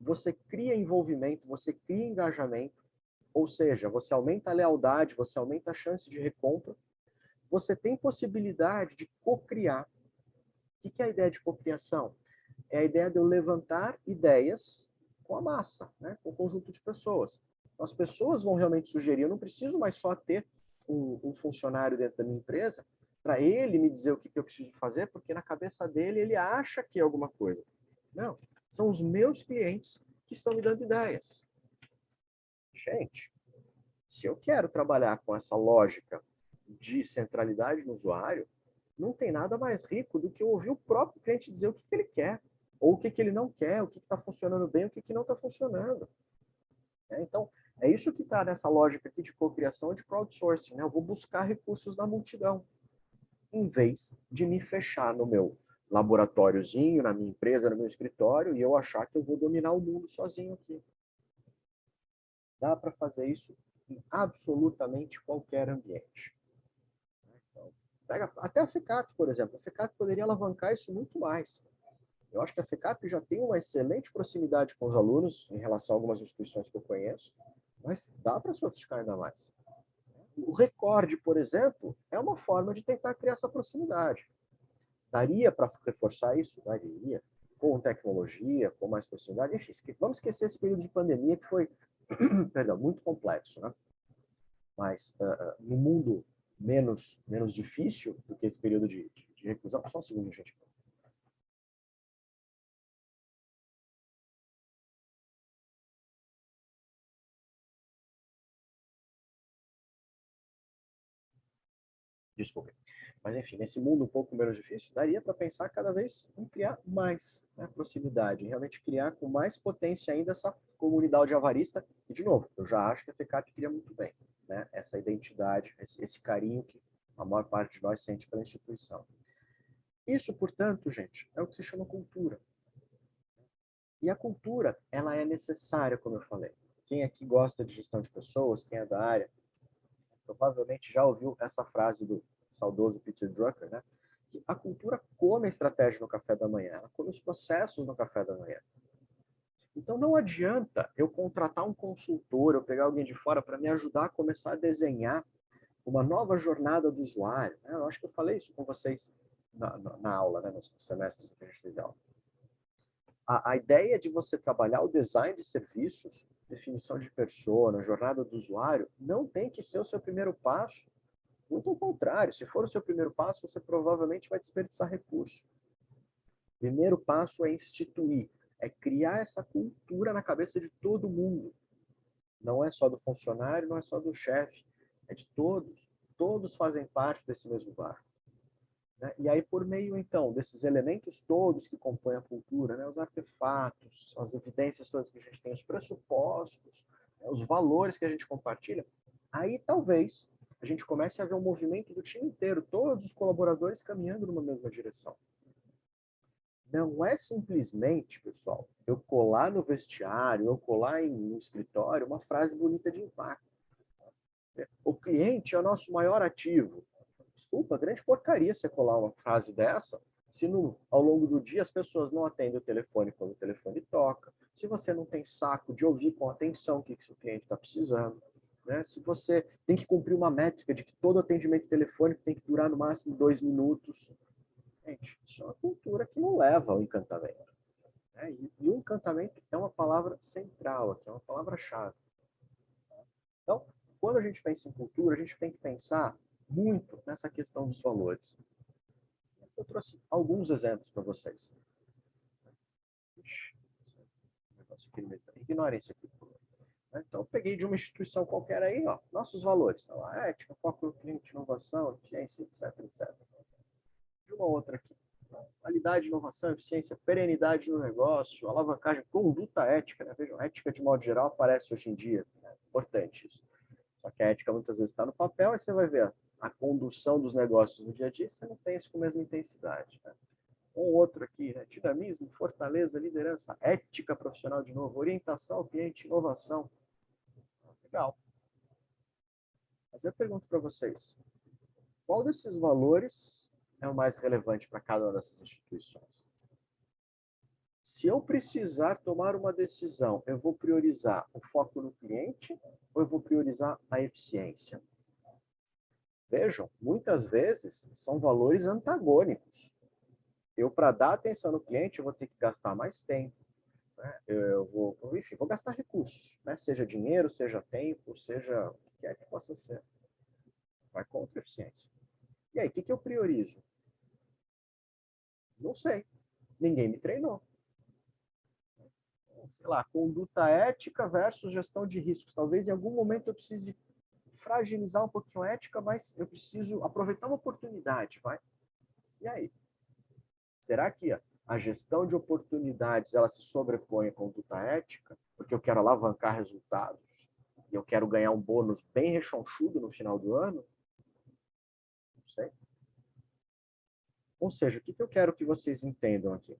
você cria envolvimento, você cria engajamento, ou seja, você aumenta a lealdade, você aumenta a chance de recompra, você tem possibilidade de co-criar. O que é a ideia de cocriação? É a ideia de eu levantar ideias com a massa, né? Com o conjunto de pessoas. Então, as pessoas vão realmente sugerir, eu não preciso mais só ter um funcionário dentro da minha empresa para ele me dizer o que eu preciso fazer, porque na cabeça dele ele acha que é alguma coisa. Não, são os meus clientes que estão me dando ideias. Gente, se eu quero trabalhar com essa lógica de centralidade no usuário, não tem nada mais rico do que eu ouvir o próprio cliente dizer o que ele quer, ou o que ele não quer, o que está funcionando bem, o que não está funcionando. Então, é isso que está nessa lógica aqui de cocriação e de crowdsourcing. Né? Eu vou buscar recursos da multidão, em vez de me fechar no meu laboratóriozinho, na minha empresa, no meu escritório, e eu achar que eu vou dominar o mundo sozinho aqui. Dá para fazer isso em absolutamente qualquer ambiente. Então, pega até a FECAP, por exemplo. A FECAP poderia alavancar isso muito mais. Eu acho que a FECAP já tem uma excelente proximidade com os alunos em relação a algumas instituições que eu conheço, mas dá para sofisticar ainda mais. O Recorde, por exemplo, é uma forma de tentar criar essa proximidade. Daria para reforçar isso? Daria. Com tecnologia, com mais proximidade. Enfim, vamos esquecer esse período de pandemia que foi perdão, muito complexo, né? Mas no mundo menos difícil do que esse período de reclusão. Só um segundo, gente. Desculpe. Mas, enfim, nesse mundo um pouco menos difícil, daria para pensar cada vez em criar mais, né, proximidade, realmente criar com mais potência ainda essa comunidade avarista, que, de novo, eu já acho que a FECAP cria muito bem, né, essa identidade, esse carinho que a maior parte de nós sente pela instituição. Isso, portanto, gente, é o que se chama cultura. E a cultura, ela é necessária, como eu falei. Quem aqui gosta de gestão de pessoas, quem é da área, provavelmente já ouviu essa frase do saudoso Peter Drucker, né? Que a cultura come a estratégia no café da manhã, ela come os processos no café da manhã. Então não adianta eu contratar um consultor, eu pegar alguém de fora para me ajudar a começar a desenhar uma nova jornada do usuário. Né? Eu acho que eu falei isso com vocês na aula, né? Nos semestres que a gente teve aula. A ideia de você trabalhar o design de serviços, definição de persona, jornada do usuário, não tem que ser o seu primeiro passo. Muito ao contrário, se for o seu primeiro passo, você provavelmente vai desperdiçar recurso. O primeiro passo é instituir, é criar essa cultura na cabeça de todo mundo. Não é só do funcionário, não é só do chefe, é de todos. Todos fazem parte desse mesmo barco. Né? E aí, por meio, então, desses elementos todos que compõem a cultura, né? Os artefatos, as evidências todas que a gente tem, os pressupostos, né? Os valores que a gente compartilha, aí talvez a gente comece a ver um movimento do time inteiro, todos os colaboradores caminhando numa mesma direção. Não é simplesmente, pessoal, eu colar no vestiário, eu colar no escritório uma frase bonita de impacto. O cliente é o nosso maior ativo. Desculpa, grande porcaria você colar uma frase dessa, se ao longo do dia as pessoas não atendem o telefone quando o telefone toca, se você não tem saco de ouvir com atenção o que o seu cliente está precisando, né? Se você tem que cumprir uma métrica de que todo atendimento telefônico tem que durar no máximo 2 minutos. Gente, isso é uma cultura que não leva ao encantamento. Né? E o encantamento é uma palavra central aqui, é uma palavra-chave. Então, quando a gente pensa em cultura, a gente tem que pensar muito nessa questão dos valores. Eu trouxe alguns exemplos para vocês. Ignorem isso aqui, por favor. Então, eu peguei de uma instituição qualquer aí, ó, nossos valores. Então, a ética, foco no cliente, inovação, eficiência, etc, etc. De uma outra aqui. Qualidade, inovação, eficiência, perenidade no negócio, alavancagem, conduta ética. Né? Vejam, ética de modo geral aparece hoje em dia. Né? Importante isso. Só que a ética muitas vezes está no papel, aí você vai ver a condução dos negócios no dia a dia, você não tem isso com a mesma intensidade. Né? Um outro aqui, né? Dinamismo, fortaleza, liderança, ética profissional de novo, orientação ao cliente, inovação. Legal. Mas eu pergunto para vocês, qual desses valores é o mais relevante para cada uma dessas instituições? Se eu precisar tomar uma decisão, eu vou priorizar o foco no cliente ou eu vou priorizar a eficiência? Vejam, muitas vezes são valores antagônicos. Eu, para dar atenção no cliente, eu vou ter que gastar mais tempo. Né? Enfim, vou gastar recursos, né? Seja dinheiro, seja tempo, seja o que quer que possa ser. vai contra a eficiência. E aí, o que eu priorizo? Não sei. Ninguém me treinou. Sei lá, conduta ética versus gestão de riscos. Talvez em algum momento eu precise fragilizar um pouquinho a ética, mas eu preciso aproveitar uma oportunidade, vai? E aí? Será que a gestão de oportunidades ela se sobrepõe à conduta ética? Porque eu quero alavancar resultados e eu quero ganhar um bônus bem rechonchudo no final do ano? Não sei. Ou seja, o que eu quero que vocês entendam aqui?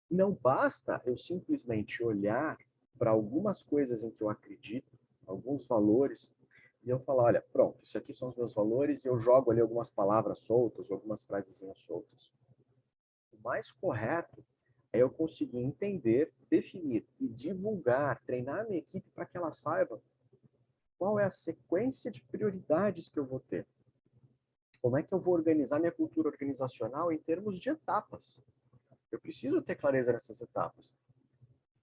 Não basta eu simplesmente olhar para algumas coisas em que eu acredito, alguns valores, e eu falar, olha, pronto, isso aqui são os meus valores, e eu jogo ali algumas palavras soltas, algumas frasezinhas soltas. O mais correto é eu conseguir entender, definir e divulgar, treinar a minha equipe para que ela saiba qual é a sequência de prioridades que eu vou ter. Como é que eu vou organizar minha cultura organizacional em termos de etapas. Eu preciso ter clareza nessas etapas.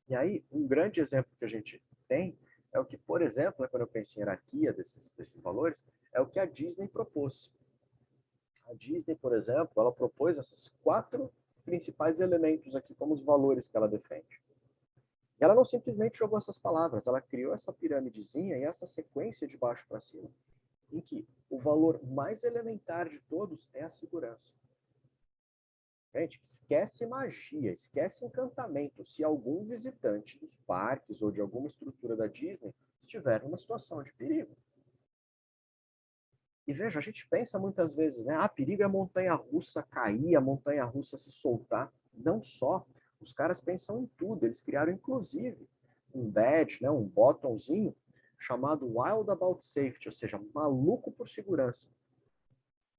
E aí, um grande exemplo que a gente tem é o que, por exemplo, quando eu penso em hierarquia desses valores, é o que a Disney propôs. A Disney, por exemplo, ela propôs esses 4 principais elementos aqui como os valores que ela defende. E ela não simplesmente jogou essas palavras, ela criou essa piramidezinha e essa sequência de baixo para cima, em que o valor mais elementar de todos é a segurança. Gente, esquece magia, esquece encantamento. Se algum visitante dos parques ou de alguma estrutura da Disney estiver numa situação de perigo. E veja, a gente pensa muitas vezes, né? Ah, perigo é a montanha-russa cair, a montanha-russa se soltar. Não só. Os caras pensam em tudo. Eles criaram, inclusive, um badge, né? Um botãozinho chamado Wild About Safety, ou seja, maluco por segurança.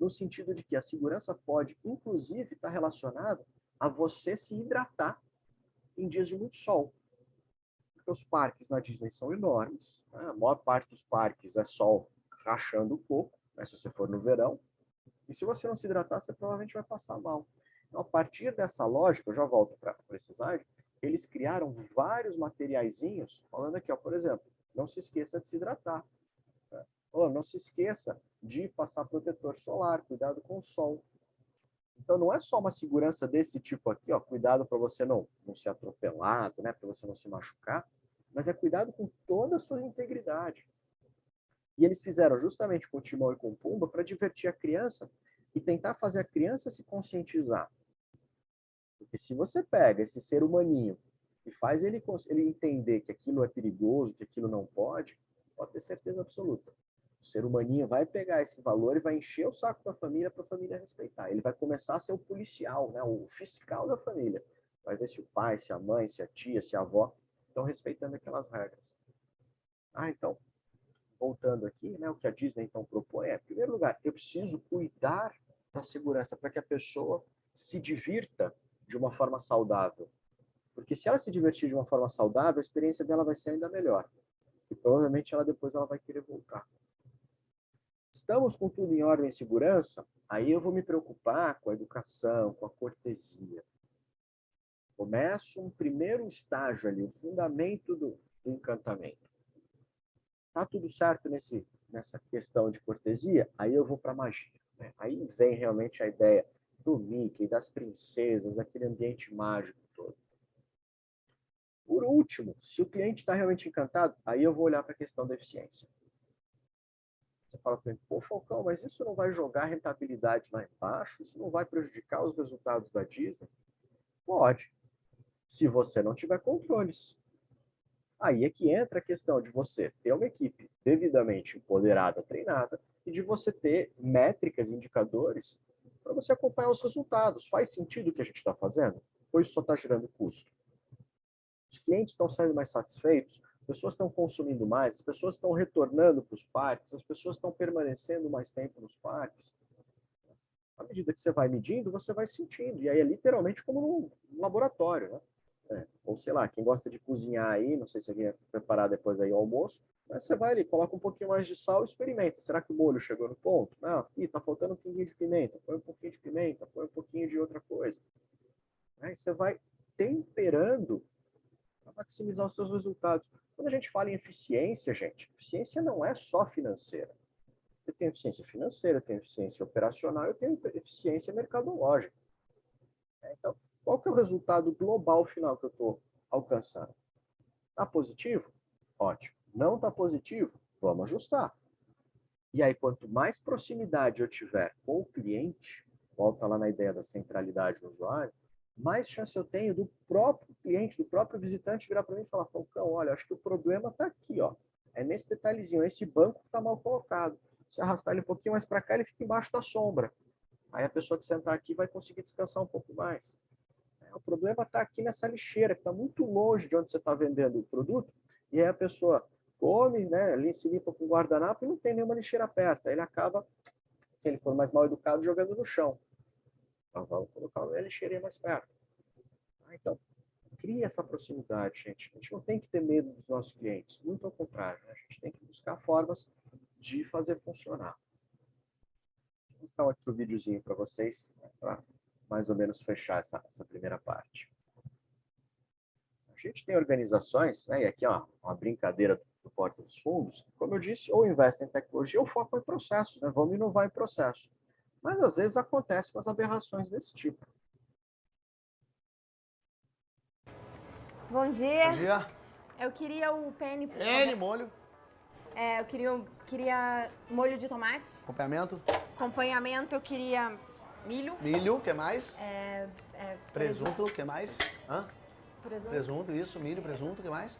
No sentido de que a segurança pode, inclusive, estar relacionada a você se hidratar em dias de muito sol. Porque os parques na Disney são enormes, né? A maior parte dos parques é sol rachando o coco, né? Se você for no verão. E se você não se hidratar, você provavelmente vai passar mal. Então, a partir dessa lógica, eu já volto para esse slide, eles criaram vários materiaizinhos, falando aqui, ó, por exemplo, não se esqueça de se hidratar. Né? Ou não se esqueça de passar protetor solar, cuidado com o sol. Então, não é só uma segurança desse tipo aqui, ó, cuidado para você não ser atropelado, né, para você não se machucar, mas é cuidado com toda a sua integridade. E eles fizeram justamente com o Timão e com o Pumba para divertir a criança e tentar fazer a criança se conscientizar. Porque se você pega esse ser humaninho e faz ele entender que aquilo é perigoso, que aquilo não pode ter certeza absoluta. O ser humaninho vai pegar esse valor e vai encher o saco da família para a família respeitar. Ele vai começar a ser o policial, né, o fiscal da família. Vai ver se o pai, se a mãe, se a tia, se a avó estão respeitando aquelas regras. Ah, então, voltando aqui, né, o que a Disney então propõe é, em primeiro lugar, eu preciso cuidar da segurança para que a pessoa se divirta de uma forma saudável. Porque se ela se divertir de uma forma saudável, a experiência dela vai ser ainda melhor. E provavelmente depois ela vai querer voltar. Estamos com tudo em ordem e segurança? Aí eu vou me preocupar com a educação, com a cortesia. Começo um primeiro estágio ali, o fundamento do encantamento. Tá tudo certo nessa questão de cortesia? Aí eu vou para a magia. Né? Aí vem realmente a ideia do Mickey, das princesas, aquele ambiente mágico todo. Por último, se o cliente está realmente encantado, aí eu vou olhar para a questão da eficiência. Você fala para mim, pô, Falcão, mas isso não vai jogar rentabilidade lá embaixo? Isso não vai prejudicar os resultados da Disney? Pode, se você não tiver controles. Aí é que entra a questão de você ter uma equipe devidamente empoderada, treinada, e de você ter métricas, indicadores, para você acompanhar os resultados. Faz sentido o que a gente está fazendo? Ou isso só está gerando custo? Os clientes estão saindo mais satisfeitos, as pessoas estão consumindo mais, as pessoas estão retornando para os parques, as pessoas estão permanecendo mais tempo nos parques. À medida que você vai medindo, você vai sentindo. E aí é literalmente como num laboratório, né? Ou sei lá, quem gosta de cozinhar aí, não sei se alguém vai preparar depois aí o almoço, mas você vai ali, coloca um pouquinho mais de sal e experimenta. Será que o molho chegou no ponto? Não, tá faltando um pinguinho de pimenta. Põe um pouquinho de pimenta, põe um pouquinho de outra coisa. Aí você vai temperando para maximizar os seus resultados. Quando a gente fala em eficiência, gente, eficiência não é só financeira. Eu tenho eficiência financeira, eu tenho eficiência operacional, eu tenho eficiência mercadológica. Então, qual que é o resultado global final que eu estou alcançando? Está positivo? Ótimo. Não está positivo? Vamos ajustar. E aí, quanto mais proximidade eu tiver com o cliente, volta lá na ideia da centralidade do usuário, mais chance eu tenho do próprio cliente, do próprio visitante virar para mim e falar, Falcão, olha, acho que o problema está aqui, ó. É nesse detalhezinho, esse banco que está mal colocado. Se arrastar ele um pouquinho mais para cá, ele fica embaixo da sombra. Aí a pessoa que sentar aqui vai conseguir descansar um pouco mais. O problema está aqui nessa lixeira, que está muito longe de onde você está vendendo o produto, e aí a pessoa come, né, ali se limpa com guardanapo e não tem nenhuma lixeira perto. Aí ele acaba, se ele for mais mal educado, jogando no chão. Então vamos colocar a lixeirinha mais perto. Então, cria essa proximidade, gente. A gente não tem que ter medo dos nossos clientes, muito ao contrário, né? A gente tem que buscar formas de fazer funcionar. Vou mostrar outro videozinho para vocês, né, para mais ou menos fechar essa primeira parte. A gente tem organizações, né, e aqui ó, uma brincadeira do Porta dos Fundos, como eu disse, ou investem em tecnologia ou focam em processos, né, vamos inovar em processo. Mas às vezes acontecem umas aberrações desse tipo. Bom dia. Bom dia. Eu queria o penne, por N, favor. molho, Eu queria molho de tomate. acompanhamento, Acompanhamento, eu queria milho. milho, o que mais? Presunto. Presunto, o que mais? Hã? Presunto. Presunto, isso, milho, presunto, o que mais?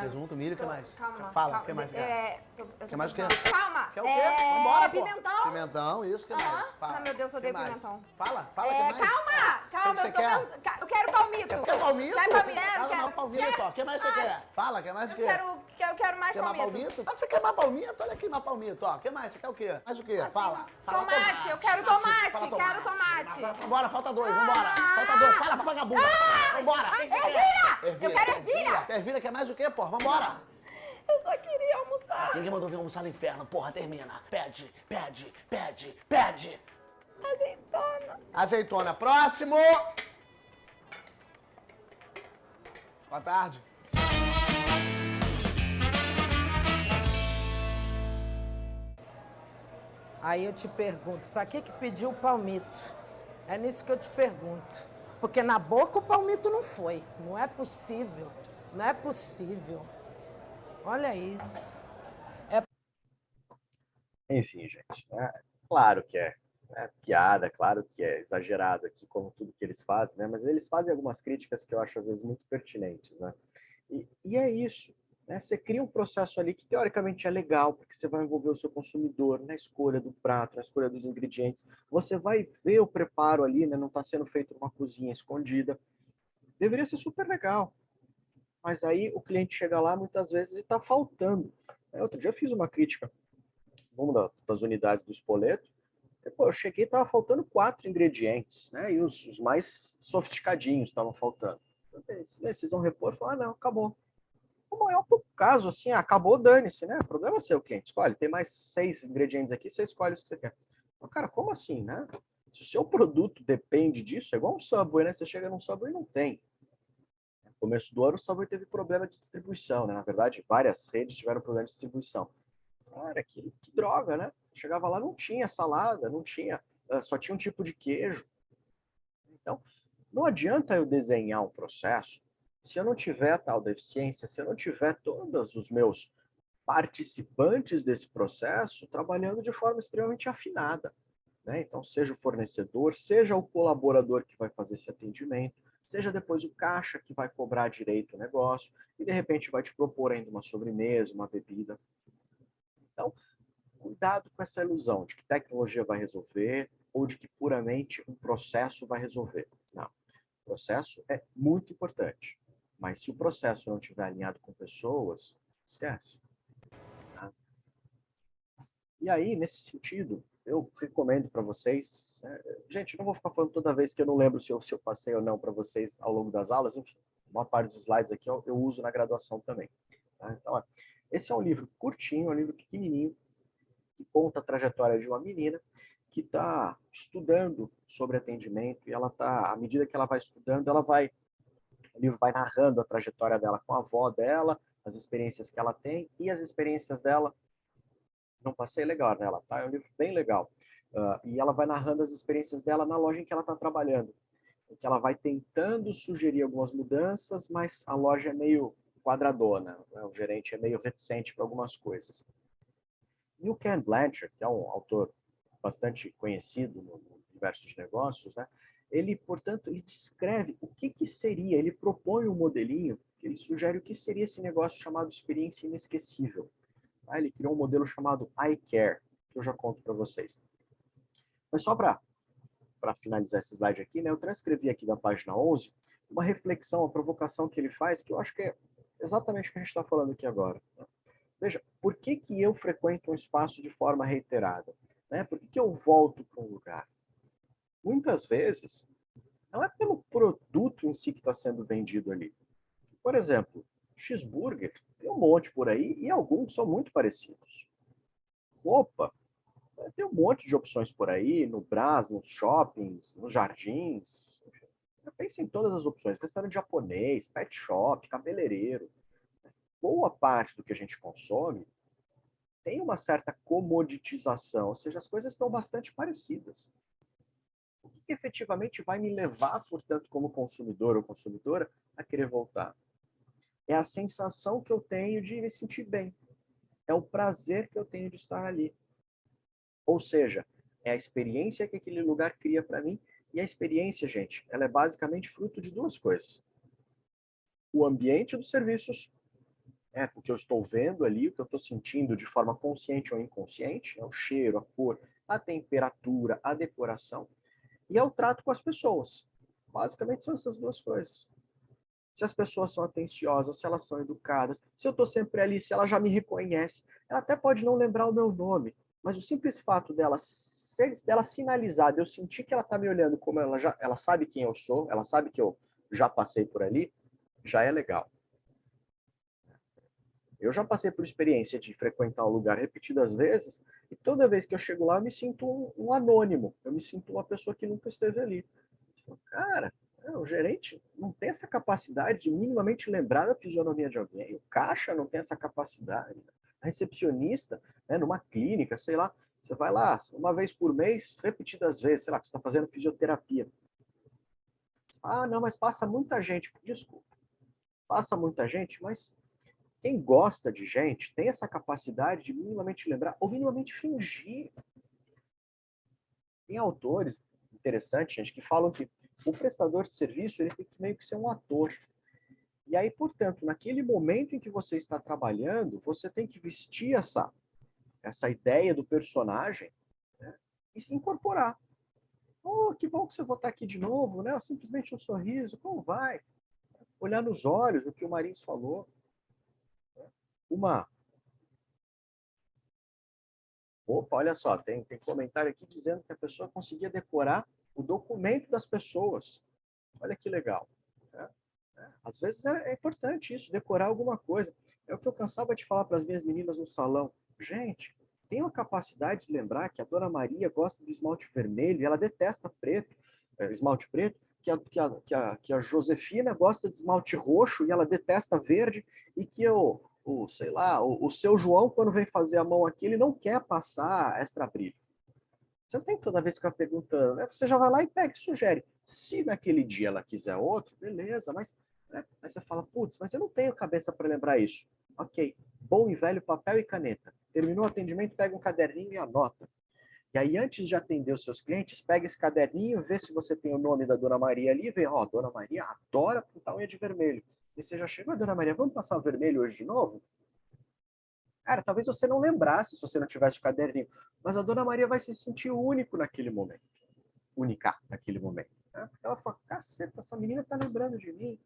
Presunto, milho, o que mais? Calma. Fala, o que mais você quer? Quer mais o quê? Calma. Quer o quê? Vambora, pô. Pimentão. Pimentão, isso, o que mais? Fala. Ah, meu Deus, eu O que odeio mais? pimentão. Fala, o que mais? Calma, O que eu você tô quer? pensando. Eu quero palmito. Quer palmito? Quer palmito? Fala, palmito, ó. O que mais você quer? Fala, quer mais o quê? Eu quero mais Quer mais palmito. palmito? Ah, você quer mais palmito? Olha aqui, mais palmito, ó. O que mais? Você quer o quê? Mais o quê? Fala. Fala Tomate, eu quero tomate. Quero tomate. Vambora, falta dois, vambora. Falta dois, fala pra vagabunda. Vambora, o que você quer? Eu quero ervilha. Quer ervilha? Quer mais o quê, porra? Vambora. Eu só queria almoçar. Ninguém mandou vir almoçar no inferno, porra, termina. Pede. Azeitona. Azeitona, próximo. Boa tarde. Aí eu te pergunto, pra que pediu o palmito? É nisso que eu te pergunto. Porque na boca o palmito não foi. Não é possível. Não é possível. Olha isso. Enfim, gente, claro que é piada, claro que é exagerado aqui, como tudo que eles fazem, né? Mas eles fazem algumas críticas que eu acho, às vezes, muito pertinentes, né? E é isso, né? Você cria um processo ali que, teoricamente, é legal, porque você vai envolver o seu consumidor na escolha do prato, na escolha dos ingredientes. Você vai ver o preparo ali, né? Não está sendo feito numa cozinha escondida. Deveria ser super legal. Mas aí o cliente chega lá, muitas vezes, e está faltando. Outro dia eu fiz uma crítica numa das unidades do espoleto. Pô, eu cheguei e estava faltando 4 ingredientes, né? E os mais sofisticadinhos estavam faltando. Vocês vão repor? Falar, não, acabou. Como é um pouco caso, assim, acabou, dane-se, né? O problema é seu, cliente. Escolhe, tem mais 6 ingredientes aqui, você escolhe os que você quer. Mas, cara, como assim, né? Se o seu produto depende disso, é igual um Subway, né? Você chega num Subway e não tem. No começo do ano, o Subway teve problema de distribuição, né? Na verdade, várias redes tiveram problema de distribuição. Cara, que droga, né? Chegava lá, não tinha salada, não tinha, só tinha um tipo de queijo. Então, não adianta eu desenhar um processo se eu não tiver a tal deficiência, se eu não tiver todos os meus participantes desse processo trabalhando de forma extremamente afinada, né? Então, seja o fornecedor, seja o colaborador que vai fazer esse atendimento, seja depois o caixa que vai cobrar direito o negócio e, de repente, vai te propor ainda uma sobremesa, uma bebida. Então, cuidado com essa ilusão de que tecnologia vai resolver ou de que puramente um processo vai resolver. Não. O processo é muito importante, mas se o processo não estiver alinhado com pessoas, esquece. Tá? E aí, nesse sentido, eu recomendo para vocês... Gente, não vou ficar falando toda vez que eu não lembro se eu passei ou não para vocês ao longo das aulas. Enfim, uma parte dos slides aqui eu uso na graduação também. Tá? Então, esse é um livro curtinho, um livro pequenininho, que conta a trajetória de uma menina que está estudando sobre atendimento e ela está, à medida que ela vai estudando, o livro vai narrando a trajetória dela com a avó dela, as experiências que ela tem e as experiências dela Não passei legal nela, tá? É um livro bem legal. E ela vai narrando as experiências dela na loja em que ela está trabalhando. Em que ela vai tentando sugerir algumas mudanças, mas a loja é meio quadradona, né? O gerente é meio reticente para algumas coisas. E o Ken Blanchard, que é um autor bastante conhecido no universo de negócios, né? Ele, portanto, ele descreve o que seria, ele propõe um modelinho, ele sugere o que seria esse negócio chamado experiência inesquecível. Tá? Ele criou um modelo chamado iCare, que eu já conto para vocês. Mas só para finalizar esse slide aqui, né, eu transcrevi aqui da página 11 uma reflexão, uma provocação que ele faz, que eu acho que é exatamente o que a gente está falando aqui agora. Né? Veja, por que eu frequento um espaço de forma reiterada? Né? Por que eu volto para um lugar? Muitas vezes, não é pelo produto em si que está sendo vendido ali. Por exemplo, cheeseburger, tem um monte por aí e alguns são muito parecidos. Roupa, tem um monte de opções por aí, no Brás, nos shoppings, nos jardins. Pensa em todas as opções. Restaurante japonês, pet shop, cabeleireiro. Boa parte do que a gente consome tem uma certa comoditização, ou seja, as coisas estão bastante parecidas. O que efetivamente vai me levar, portanto, como consumidor ou consumidora, a querer voltar? É a sensação que eu tenho de me sentir bem. É o prazer que eu tenho de estar ali. Ou seja, é a experiência que aquele lugar cria para mim. E a experiência, gente, ela é basicamente fruto de duas coisas. O ambiente dos serviços, o que eu estou vendo ali, o que eu estou sentindo de forma consciente ou inconsciente, o cheiro, a cor, a temperatura, a decoração. E é o trato com as pessoas. Basicamente são essas duas coisas. Se as pessoas são atenciosas, se elas são educadas, se eu estou sempre ali, se ela já me reconhece, ela até pode não lembrar o meu nome, mas o simples fato dela sinalizar, de eu sentir que ela está me olhando como ela sabe quem eu sou, ela sabe que eu já passei por ali, já é legal. Eu já passei por experiência de frequentar um lugar repetidas vezes, e toda vez que eu chego lá, eu me sinto um anônimo, eu me sinto uma pessoa que nunca esteve ali. Cara, o gerente não tem essa capacidade de minimamente lembrar da fisionomia de alguém. O caixa não tem essa capacidade. A recepcionista, né, numa clínica, sei lá, você vai lá uma vez por mês, repetidas vezes, sei lá, que você está fazendo fisioterapia. Ah, não, mas passa muita gente. Desculpa. Passa muita gente, mas quem gosta de gente tem essa capacidade de minimamente lembrar ou minimamente fingir. Tem autores interessantes, gente, que falam que o prestador de serviço ele tem que meio que ser um ator. E aí, portanto, naquele momento em que você está trabalhando, você tem que vestir essa ideia do personagem, né, e se incorporar. Oh, que bom que você vai estar aqui de novo, né? Simplesmente um sorriso, como vai? Olhar nos olhos, o que o Marins falou. Opa, olha só, tem comentário aqui dizendo que a pessoa conseguia decorar o documento das pessoas. Olha que legal. Né? Às vezes é importante isso, decorar alguma coisa. É o que eu cansava de falar para as minhas meninas no salão. Gente, tenham a capacidade de lembrar que a Dona Maria gosta do esmalte vermelho e ela detesta preto, esmalte preto, que a Josefina gosta de esmalte roxo e ela detesta verde, e que sei lá, o seu João, quando vem fazer a mão aqui, ele não quer passar extra brilho. Você não tem que toda vez ficar perguntando, né? Você já vai lá e pega e sugere. Se naquele dia ela quiser outro, beleza, mas né? Aí você fala, putz, mas eu não tenho cabeça para lembrar isso. Ok, bom e velho papel e caneta. Terminou o atendimento, pega um caderninho e anota. E aí, antes de atender os seus clientes, pega esse caderninho, vê se você tem o nome da Dona Maria ali, vê, ó, Dona Maria adora pintar unha de vermelho. E você já chegou, Dona Maria, vamos passar o vermelho hoje de novo? Cara, talvez você não lembrasse se você não tivesse o caderninho, mas a Dona Maria vai se sentir único naquele momento. Única naquele momento. Né? Porque ela fala, caceta, essa menina tá lembrando de mim.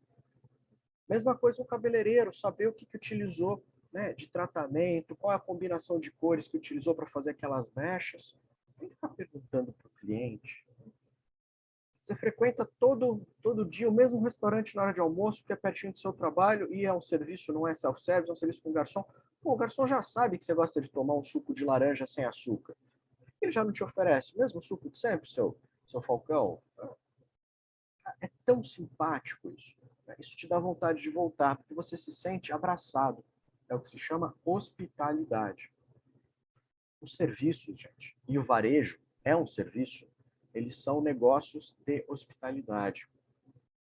Mesma coisa o cabeleireiro, saber o que utilizou, né, de tratamento, qual é a combinação de cores que utilizou para fazer aquelas mechas. Tem que ficar perguntando para o cliente. Você frequenta todo dia o mesmo restaurante na hora de almoço, que é pertinho do seu trabalho, e é um serviço, não é self-service, é um serviço com garçom. Pô, o garçom já sabe que você gosta de tomar um suco de laranja sem açúcar. Ele já não te oferece o mesmo suco de sempre, seu Falcão? É tão simpático isso. Né? Isso te dá vontade de voltar, porque você se sente abraçado. É o que se chama hospitalidade. Os serviços, gente, e o varejo é um serviço, eles são negócios de hospitalidade.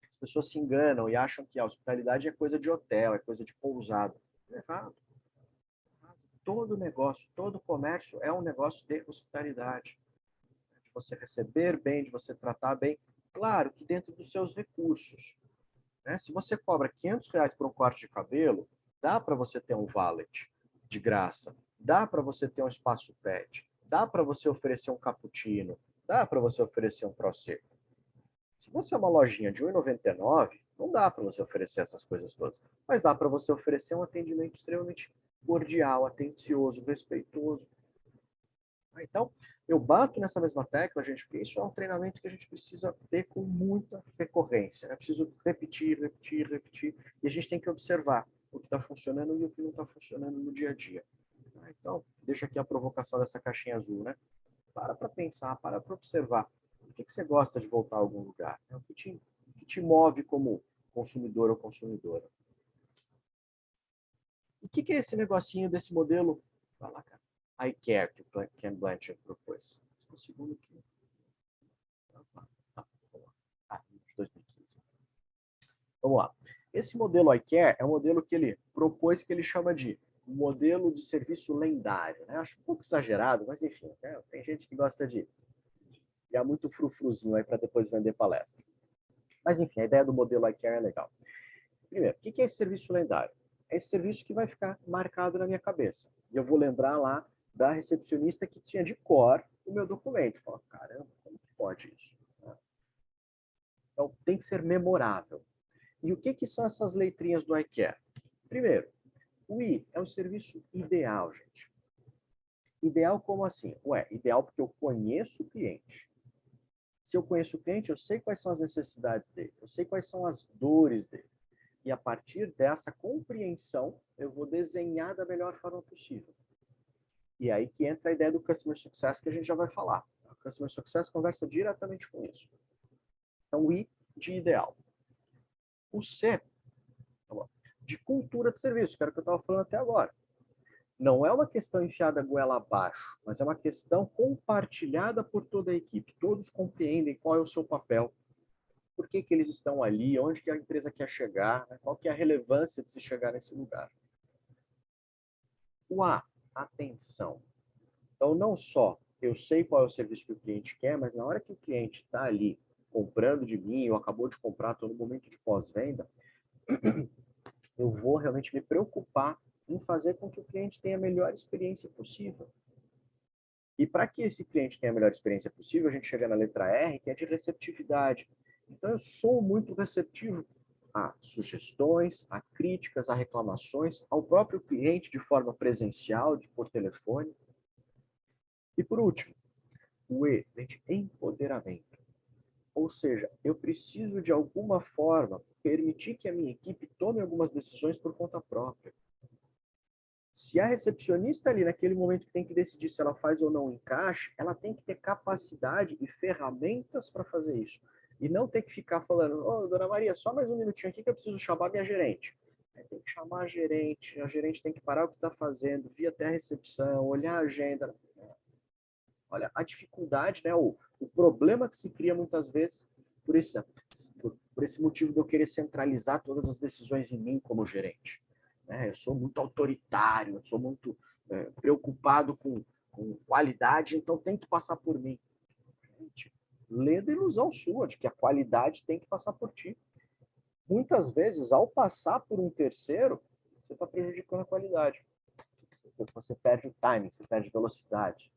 As pessoas se enganam e acham que a hospitalidade é coisa de hotel, é coisa de pousada. Errado. Todo negócio, todo comércio é um negócio de hospitalidade. De você receber bem, de você tratar bem. Claro que dentro dos seus recursos. Né? Se você cobra R$ 500 por um corte de cabelo, dá para você ter um valet de graça. Dá para você ter um espaço pet. Dá para você oferecer um cappuccino. Dá para você oferecer um prosecco. Se você é uma lojinha de R$ 1,99, não dá para você oferecer essas coisas todas. Mas dá para você oferecer um atendimento extremamente cordial, atencioso, respeitoso. Então, eu bato nessa mesma tecla, gente, porque isso é um treinamento que a gente precisa ter com muita recorrência. É preciso repetir, repetir, repetir. E a gente tem que observar o que está funcionando e o que não está funcionando no dia a dia. Então, deixa aqui a provocação dessa caixinha azul, né? Para pensar, para observar. Por que você gosta de voltar a algum lugar? O que te move como consumidor ou consumidora? O que é esse negocinho desse modelo? Vai lá, cara. iCare, que o Ken Blanchard propôs. Um segundo aqui. De 2015. Vamos lá. Esse modelo iCare é um modelo que ele propôs, que ele chama de modelo de serviço lendário. Né? Acho um pouco exagerado, mas enfim. Né? Tem gente que gosta de dar muito frufruzinho aí para depois vender palestra. Mas enfim, a ideia do modelo iCare é legal. Primeiro, o que é esse serviço lendário? É esse serviço que vai ficar marcado na minha cabeça. E eu vou lembrar lá da recepcionista que tinha de cor o meu documento. Fala, caramba, como que pode isso? Então, tem que ser memorável. E o que são essas letrinhas do iCare? Primeiro, o I é um serviço ideal, gente. Ideal como assim? Ideal porque eu conheço o cliente. Se eu conheço o cliente, eu sei quais são as necessidades dele. Eu sei quais são as dores dele. E a partir dessa compreensão, eu vou desenhar da melhor forma possível. E aí que entra a ideia do Customer Success, que a gente já vai falar. O Customer Success conversa diretamente com isso. Então, o I de ideal. O C, de cultura de serviço, que era o que eu estava falando até agora. Não é uma questão enfiada goela abaixo, mas é uma questão compartilhada por toda a equipe. Todos compreendem qual é o seu papel, por que eles estão ali, onde que a empresa quer chegar, né? Qual que é a relevância de se chegar nesse lugar. O A, atenção. Então, não só eu sei qual é o serviço que o cliente quer, mas na hora que o cliente está ali comprando de mim, ou acabou de comprar, estou no momento de pós-venda, eu vou realmente me preocupar em fazer com que o cliente tenha a melhor experiência possível. E para que esse cliente tenha a melhor experiência possível, a gente chega na letra R, que é de receptividade. Então, eu sou muito receptivo a sugestões, a críticas, a reclamações, ao próprio cliente de forma presencial, por telefone. E por último, o E, de empoderamento. Ou seja, eu preciso de alguma forma permitir que a minha equipe tome algumas decisões por conta própria. Se a recepcionista ali naquele momento que tem que decidir se ela faz ou não encaixe, ela tem que ter capacidade e ferramentas para fazer isso. E não ter que ficar falando, dona Maria, só mais um minutinho aqui que eu preciso chamar minha gerente. Tem que chamar a gerente tem que parar o que está fazendo, vir até a recepção, olhar a agenda. Olha, a dificuldade, né, o problema que se cria muitas vezes por esse motivo de eu querer centralizar todas as decisões em mim como gerente. Eu sou muito autoritário, eu sou muito preocupado com qualidade, então tem que passar por mim. Gente, lê da ilusão sua de que a qualidade tem que passar por ti. Muitas vezes, ao passar por um terceiro, você está prejudicando a qualidade. Você perde o timing, você perde velocidade.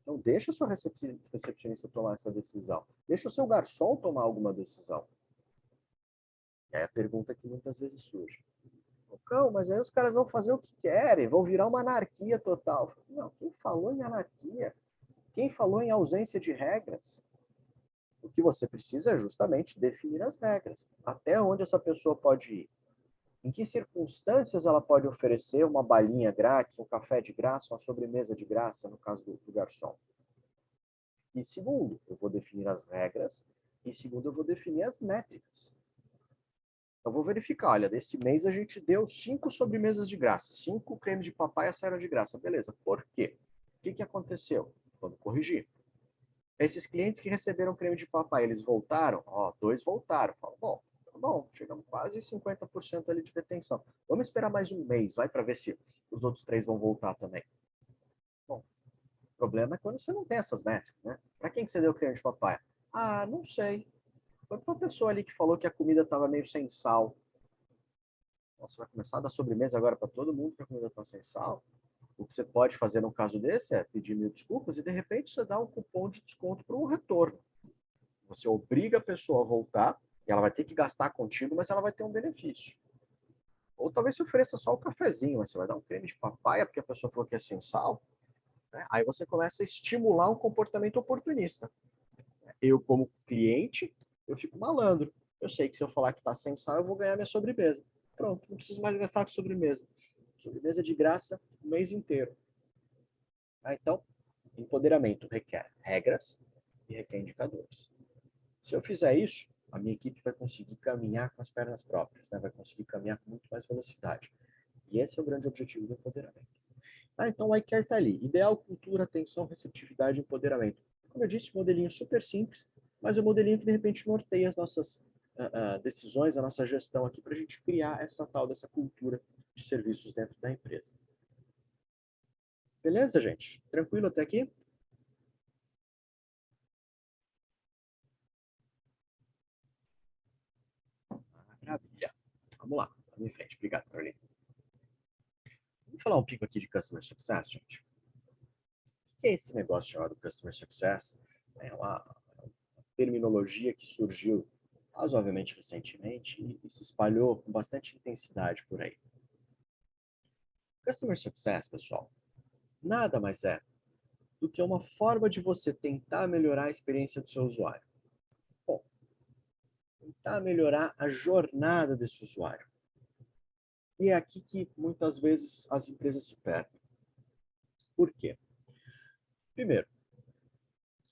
Então, deixa o seu recepcionista tomar essa decisão. Deixa o seu garçom tomar alguma decisão. É a pergunta que muitas vezes surge. Não, mas aí os caras vão fazer o que querem, vão virar uma anarquia total. Não, quem falou em anarquia? Quem falou em ausência de regras? O que você precisa é justamente definir as regras. Até onde essa pessoa pode ir? Em que circunstâncias ela pode oferecer uma balinha grátis, um café de graça, uma sobremesa de graça, no caso do garçom? E segundo, eu vou definir as regras. E segundo, eu vou definir as métricas. Eu vou verificar, olha, desse mês a gente deu 5 sobremesas de graça, 5 cremes de papai saíram de graça. Beleza, por quê? O que aconteceu? Vamos corrigir. Esses clientes que receberam creme de papai, eles voltaram? Ó, 2 voltaram. Fala, bom, tá bom, chegamos quase 50% ali de retenção. Vamos esperar mais um mês, vai, para ver se os outros 3 vão voltar também. Bom, o problema é quando você não tem essas métricas, né? Para quem que você deu creme de papai? Ah, não sei. Foi para uma pessoa ali que falou que a comida estava meio sem sal. Nossa, vai começar a dar sobremesa agora para todo mundo que a comida está sem sal? O que você pode fazer num caso desse é pedir 1000 desculpas e, de repente, você dá um cupom de desconto para um retorno. Você obriga a pessoa a voltar e ela vai ter que gastar contigo, mas ela vai ter um benefício. Ou talvez se ofereça só o cafezinho, mas você vai dar um creme de papaya porque a pessoa falou que é sem sal. Né? Aí você começa a estimular um comportamento oportunista. Eu, como cliente, eu fico malandro. Eu sei que se eu falar que está sem sal, eu vou ganhar minha sobremesa. Pronto, não preciso mais gastar com sobremesa. Sobremesa de graça o mês inteiro. Então, empoderamento requer regras e requer indicadores. Se eu fizer isso, a minha equipe vai conseguir caminhar com as pernas próprias, né? Vai conseguir caminhar com muito mais velocidade. E esse é o grande objetivo do empoderamento. Então, o iCare está ali. Ideal, cultura, atenção, receptividade e empoderamento. Como eu disse, modelinho super simples, mas é um modelinho que, de repente, norteia as nossas decisões, a nossa gestão aqui, para a gente criar essa tal dessa cultura de serviços dentro da empresa. Beleza, gente? Tranquilo até aqui? Maravilha. Vamos lá, vamos em frente. Obrigado, Carolina. Vamos falar um pouco aqui de Customer Success, gente. O que é esse negócio chamado Customer Success? É uma terminologia que surgiu razoavelmente recentemente e se espalhou com bastante intensidade por aí. Customer Success, pessoal, nada mais é do que uma forma de você tentar melhorar a experiência do seu usuário. Bom, tentar melhorar a jornada desse usuário. E é aqui que muitas vezes as empresas se perdem. Por quê? Primeiro,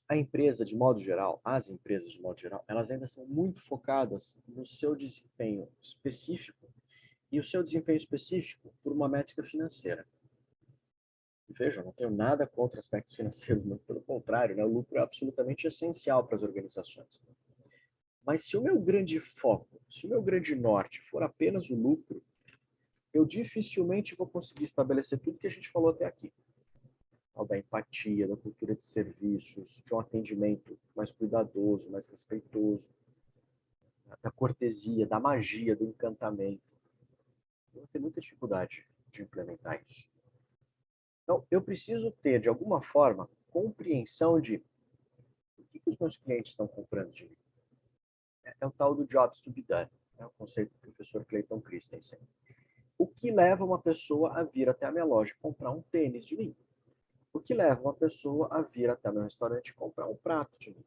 a empresa, de modo geral, as empresas, de modo geral, elas ainda são muito focadas no seu desempenho específico e o seu desempenho específico por uma métrica financeira. Vejam, não tenho nada contra aspectos financeiros, muito pelo contrário, né? O lucro é absolutamente essencial para as organizações. Mas se o meu grande foco, se o meu grande norte for apenas o lucro, eu dificilmente vou conseguir estabelecer tudo que a gente falou até aqui. Da empatia, da cultura de serviços, de um atendimento mais cuidadoso, mais respeitoso, da cortesia, da magia, do encantamento. Eu vou ter muita dificuldade de implementar isso. Então, eu preciso ter, de alguma forma, compreensão de o que os meus clientes estão comprando de mim. É o tal do jobs to be done, é o conceito do professor Clayton Christensen. O que leva uma pessoa a vir até a minha loja comprar um tênis de mim? O que leva uma pessoa a vir até meu restaurante e comprar um prato de mim?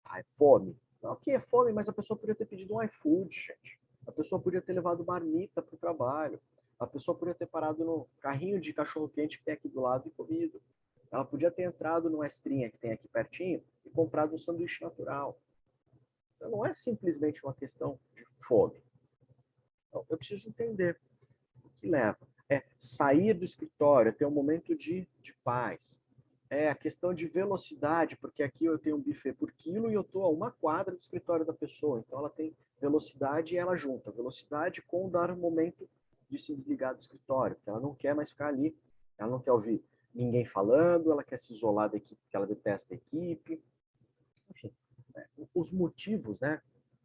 Ah, é fome. Não, ok, é fome, mas a pessoa podia ter pedido um iFood, gente. A pessoa podia ter levado marmita para o trabalho. A pessoa podia ter parado no carrinho de cachorro-quente que tem aqui do lado e comido. Ela podia ter entrado no Estrinha que tem aqui pertinho e comprado um sanduíche natural. Então, não é simplesmente uma questão de fome. Então, eu preciso entender o que leva. É sair do escritório, ter um momento de paz. É a questão de velocidade, porque aqui eu tenho um buffet por quilo e eu estou a 1 quadra do escritório da pessoa. Então ela tem velocidade e ela junta. Velocidade com dar um momento de se desligar do escritório, porque ela não quer mais ficar ali. Ela não quer ouvir ninguém falando, ela quer se isolar da equipe, porque ela detesta a equipe. Enfim, os motivos, né?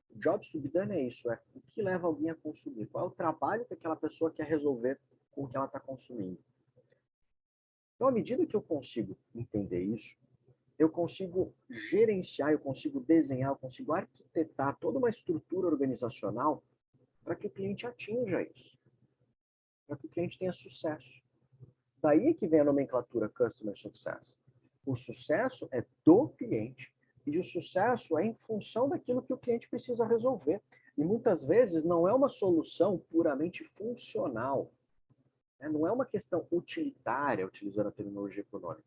O job to be done é isso, é o que leva alguém a consumir. Qual é o trabalho que aquela pessoa quer resolver com o que ela está consumindo. Então, à medida que eu consigo entender isso, eu consigo gerenciar, eu consigo desenhar, eu consigo arquitetar toda uma estrutura organizacional para que o cliente atinja isso, para que o cliente tenha sucesso. Daí é que vem a nomenclatura Customer Success. O sucesso é do cliente e o sucesso é em função daquilo que o cliente precisa resolver. E muitas vezes não é uma solução puramente funcional. Não é uma questão utilitária, utilizando a terminologia econômica.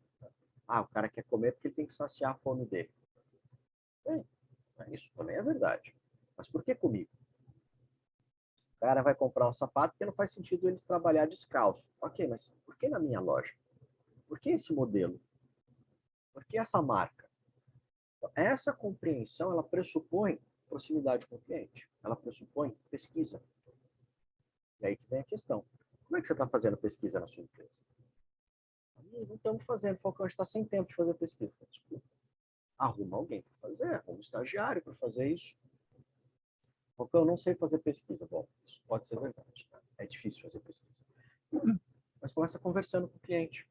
Ah, o cara quer comer porque ele tem que saciar a fome dele. Isso também é verdade. Mas por que comigo? O cara vai comprar um sapato porque não faz sentido eles trabalhar descalço. Ok, mas por que na minha loja? Por que esse modelo? Por que essa marca? Então, essa compreensão, ela pressupõe proximidade com o cliente. Ela pressupõe pesquisa. E aí que vem a questão. Como é que você está fazendo pesquisa na sua empresa? Não estamos fazendo, Falcão, a gente está sem tempo de fazer pesquisa. Desculpa. Arruma alguém para fazer, arruma um estagiário para fazer isso. Falcão, eu não sei fazer pesquisa. Bom, isso pode ser verdade. Tá? É difícil fazer pesquisa. Mas começa conversando com o cliente.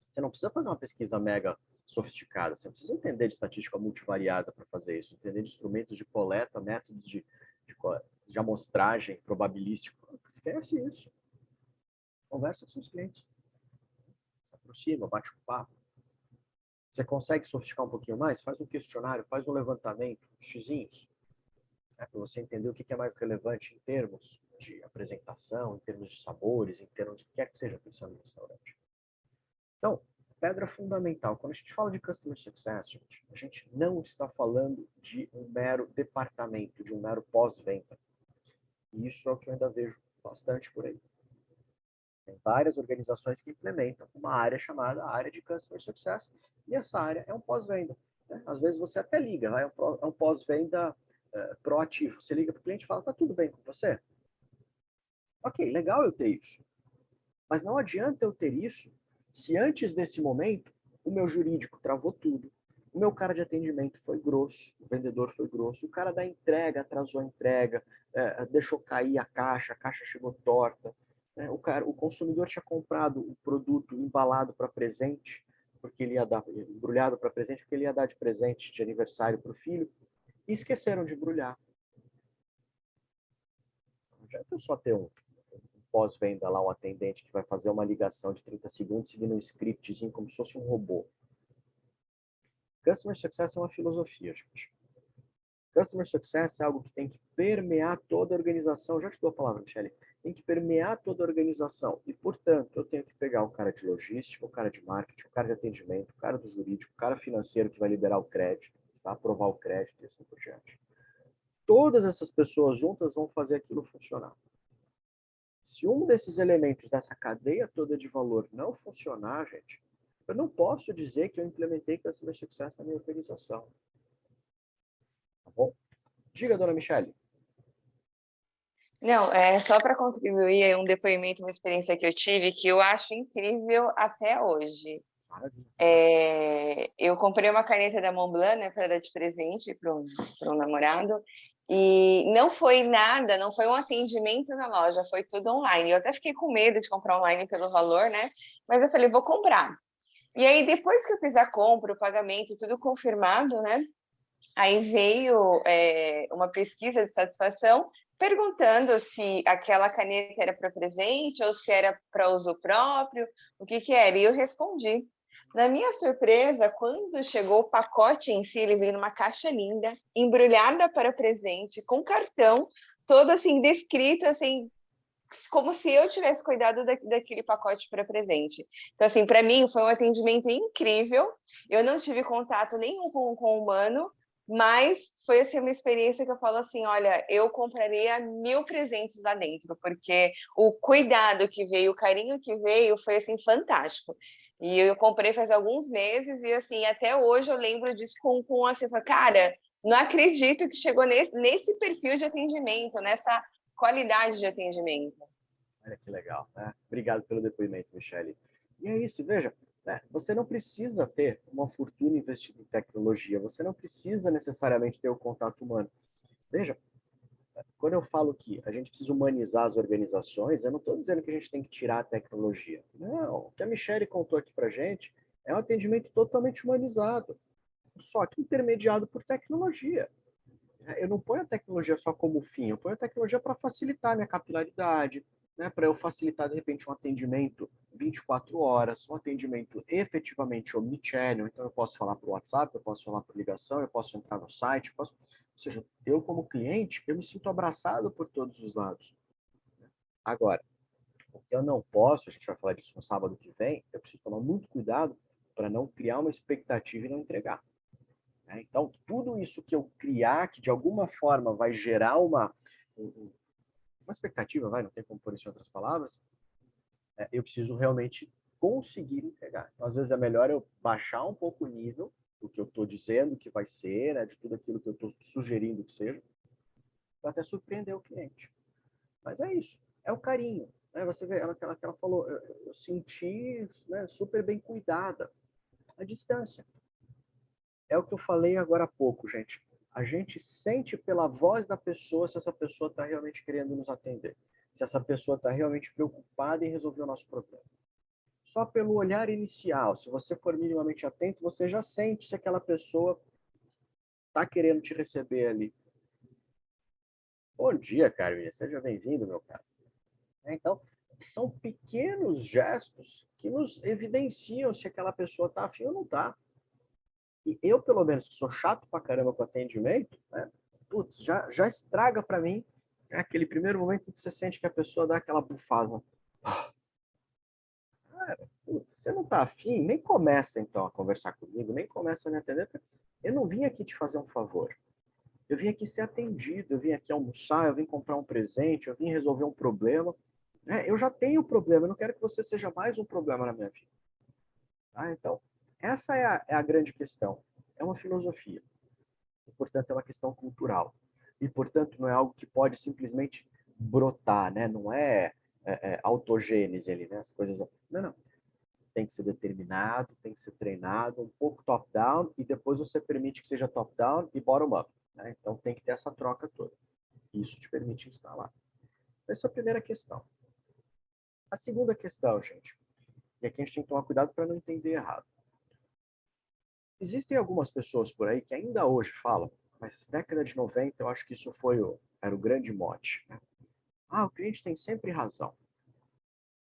Você não precisa fazer uma pesquisa mega sofisticada. Você precisa entender de estatística multivariada para fazer isso. Entender de instrumentos de coleta, métodos de amostragem probabilístico. Esquece isso. Conversa com seus clientes. Se aproxima, bate um papo. Você consegue sofisticar um pouquinho mais? Faz um questionário, faz um levantamento, xizinhos, né, para você entender o que é mais relevante em termos de apresentação, em termos de sabores, em termos de o que quer que seja pensando no restaurante. Então, pedra fundamental. Quando a gente fala de Customer Success, gente, a gente não está falando de um mero departamento, de um mero pós-venda. E isso é o que eu ainda vejo bastante por aí. Tem várias organizações que implementam uma área chamada área de Customer Success, e essa área é um pós-venda. Né? Às vezes você até liga, é um pós-venda proativo. Você liga para o cliente e fala, tá tudo bem com você? Ok, legal eu ter isso. Mas não adianta eu ter isso se antes desse momento o meu jurídico travou tudo, o meu cara de atendimento foi grosso, o vendedor foi grosso, o cara da entrega atrasou a entrega, deixou cair a caixa chegou torta, né? O consumidor tinha comprado o produto embalado para presente, porque ele ia dar, embrulhado para presente, porque ele ia dar de presente de aniversário para o filho, e esqueceram de embrulhar. Não adianta eu só ter um pós-venda lá, um atendente que vai fazer uma ligação de 30 segundos seguindo um scriptzinho como se fosse um robô. Customer Success é uma filosofia, gente. Customer Success é algo que tem que permear toda a organização. Já te dou a palavra, Michele. Tem que permear toda a organização. E, portanto, eu tenho que pegar o cara de logística, o cara de marketing, o cara de atendimento, o cara do jurídico, o cara financeiro que vai liberar o crédito, vai aprovar o crédito e assim por diante. Todas essas pessoas juntas vão fazer aquilo funcionar. Se um desses elementos dessa cadeia toda de valor não funcionar, gente, eu não posso dizer que eu implementei Customer Success na minha organização. Tá bom? Diga, dona Michele. Não, é só para contribuir um depoimento, uma experiência que eu tive, que eu acho incrível até hoje. Eu comprei uma caneta da Montblanc, né, para dar de presente para um namorado, e não foi nada, não foi um atendimento na loja, foi tudo online. Eu até fiquei com medo de comprar online pelo valor, né? Mas eu falei, vou comprar. E aí, depois que eu fiz a compra, o pagamento, tudo confirmado, né? Aí veio uma pesquisa de satisfação perguntando se aquela caneta era para presente ou se era para uso próprio, o que era. E eu respondi. Na minha surpresa, quando chegou o pacote em si, ele veio numa caixa linda, embrulhada para presente, com cartão, todo assim, descrito, assim, como se eu tivesse cuidado daquele pacote para presente. Então, assim, para mim foi um atendimento incrível. Eu não tive contato nenhum com o humano, mas foi assim, uma experiência que eu falo assim, olha, eu compraria 1000 presentes lá dentro, porque o cuidado que veio, o carinho que veio foi assim, fantástico. E eu comprei faz alguns meses e assim, até hoje eu lembro disso com assim, cara, não acredito que chegou nesse perfil de atendimento, nessa qualidade de atendimento. Olha que legal, né? Obrigado pelo depoimento, Michele. E é isso, veja, né? Você não precisa ter uma fortuna investida em tecnologia, você não precisa necessariamente ter o contato humano. Veja, quando eu falo que a gente precisa humanizar as organizações, eu não estou dizendo que a gente tem que tirar a tecnologia. Não, o que a Michele contou aqui para a gente é um atendimento totalmente humanizado, só que intermediado por tecnologia. Eu não ponho a tecnologia só como fim, eu ponho a tecnologia para facilitar a minha capilaridade, né, para eu facilitar, de repente, um atendimento 24 horas, um atendimento efetivamente omnichannel. Então, eu posso falar por WhatsApp, eu posso falar por ligação, eu posso entrar no site, ou seja, eu como cliente, eu me sinto abraçado por todos os lados. Agora, o que eu não posso, a gente vai falar disso no sábado que vem, eu preciso tomar muito cuidado para não criar uma expectativa e não entregar. Então, tudo isso que eu criar, que de alguma forma vai gerar uma expectativa, não tem como pôr isso em outras palavras, eu preciso realmente conseguir entregar. Então, às vezes é melhor eu baixar um pouco o nível do que eu estou dizendo que vai ser, né, de tudo aquilo que eu estou sugerindo que seja, para até surpreender o cliente. Mas é isso, é o carinho. Né? Você vê, ela falou, eu senti, né, super bem cuidada. A distância. É o que eu falei agora há pouco, gente. A gente sente pela voz da pessoa se essa pessoa está realmente querendo nos atender. Se essa pessoa está realmente preocupada em resolver o nosso problema. Só pelo olhar inicial, se você for minimamente atento, você já sente se aquela pessoa está querendo te receber ali. Bom dia, Carminha. Seja bem-vindo, meu caro. Então, são pequenos gestos que nos evidenciam se aquela pessoa está afim ou não está. E eu, pelo menos, que sou chato pra caramba com atendimento, né? Putz, já estraga para mim, né, aquele primeiro momento em que você sente que a pessoa dá aquela bufada. Cara, putz, você não tá afim? Nem começa, então, a conversar comigo, nem começa a me atender. Eu não vim aqui te fazer um favor. Eu vim aqui ser atendido, eu vim aqui almoçar, eu vim comprar um presente, eu vim resolver um problema. Eu já tenho problema, eu não quero que você seja mais um problema na minha vida. Tá? Então, essa é a grande questão. É uma filosofia. E, portanto, é uma questão cultural. E, portanto, não é algo que pode simplesmente brotar, né? Não é, autogênese ali, né? As coisas... Não. Tem que ser determinado, tem que ser treinado, um pouco top-down, e depois você permite que seja top-down e bottom-up. Né? Então, tem que ter essa troca toda. Isso te permite instalar. Essa é a primeira questão. A segunda questão, gente, e aqui a gente tem que tomar cuidado para não entender errado. Existem algumas pessoas por aí que ainda hoje falam, mas década de 90 eu acho que isso era o grande mote. Né? O cliente tem sempre razão.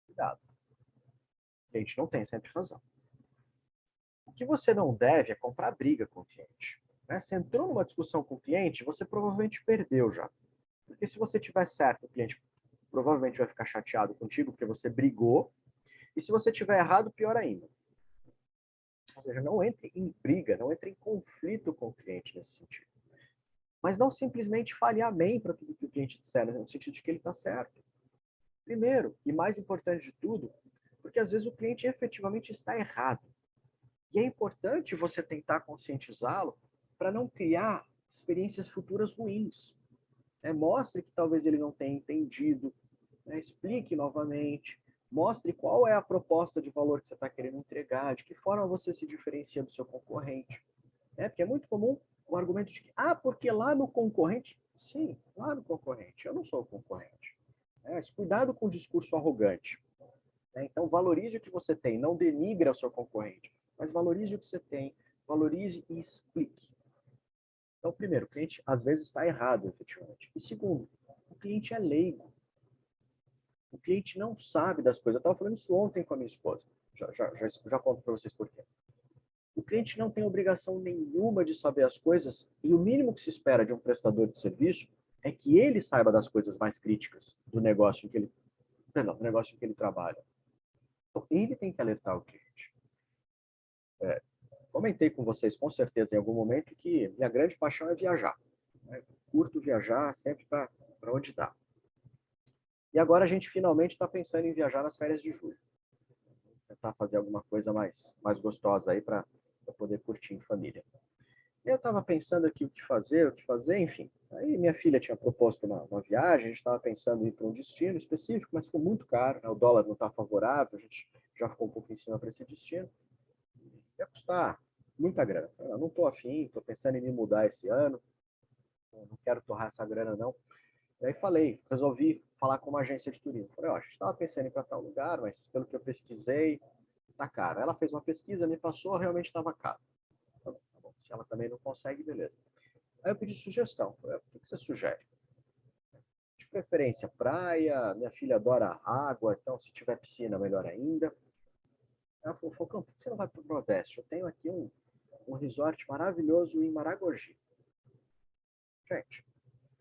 Cuidado. O cliente não tem sempre razão. O que você não deve é comprar briga com o cliente. Né? Você entrou numa discussão com o cliente, você provavelmente perdeu já. Porque se você tiver certo, o cliente provavelmente vai ficar chateado contigo porque você brigou. E se você tiver errado, pior ainda. Ou seja, não entre em briga, não entre em conflito com o cliente nesse sentido. Mas não simplesmente fale amém para tudo que o cliente disser, no sentido de que ele está certo. Primeiro, e mais importante de tudo, porque às vezes o cliente efetivamente está errado. E é importante você tentar conscientizá-lo para não criar experiências futuras ruins. Mostre que talvez ele não tenha entendido, explique novamente, mostre qual é a proposta de valor que você está querendo entregar, de que forma você se diferencia do seu concorrente. Porque é muito comum o argumento de que, porque lá no concorrente, sim, lá no concorrente, eu não sou o concorrente. Mas cuidado com o discurso arrogante. Então, valorize o que você tem, não denigre o seu concorrente, mas valorize o que você tem, valorize e explique. Então, primeiro, o cliente às vezes está errado, efetivamente. E segundo, o cliente é leigo. O cliente não sabe das coisas. Eu estava falando isso ontem com a minha esposa. Já conto para vocês por quê. O cliente não tem obrigação nenhuma de saber as coisas e o mínimo que se espera de um prestador de serviço é que ele saiba das coisas mais críticas do negócio em que ele trabalha. Então, ele tem que alertar o cliente. Comentei com vocês, com certeza, em algum momento, que minha grande paixão é viajar. Curto viajar sempre para onde dá. E agora a gente finalmente está pensando em viajar nas férias de julho. Tentar fazer alguma coisa mais gostosa aí para poder curtir em família. Eu estava pensando aqui o que fazer, enfim. Aí minha filha tinha proposto uma viagem, a gente estava pensando em ir para um destino específico, mas ficou muito caro, né? O dólar não está favorável, a gente já ficou um pouco em cima para esse destino. Ia custar muita grana. Eu não estou afim, estou pensando em me mudar esse ano, não quero torrar essa grana não. E aí resolvi falar com uma agência de turismo. Falei, a gente estava pensando em ir para tal lugar, mas pelo que eu pesquisei, tá caro. Ela fez uma pesquisa, me passou, realmente estava caro. Tá bom, se ela também não consegue, beleza. Aí eu pedi sugestão. Falei, o que você sugere? De preferência, praia, minha filha adora água, então se tiver piscina, melhor ainda. Ela falou, Falcão, por que você não vai para o Nordeste? Eu tenho aqui um resort maravilhoso em Maragogi. Gente,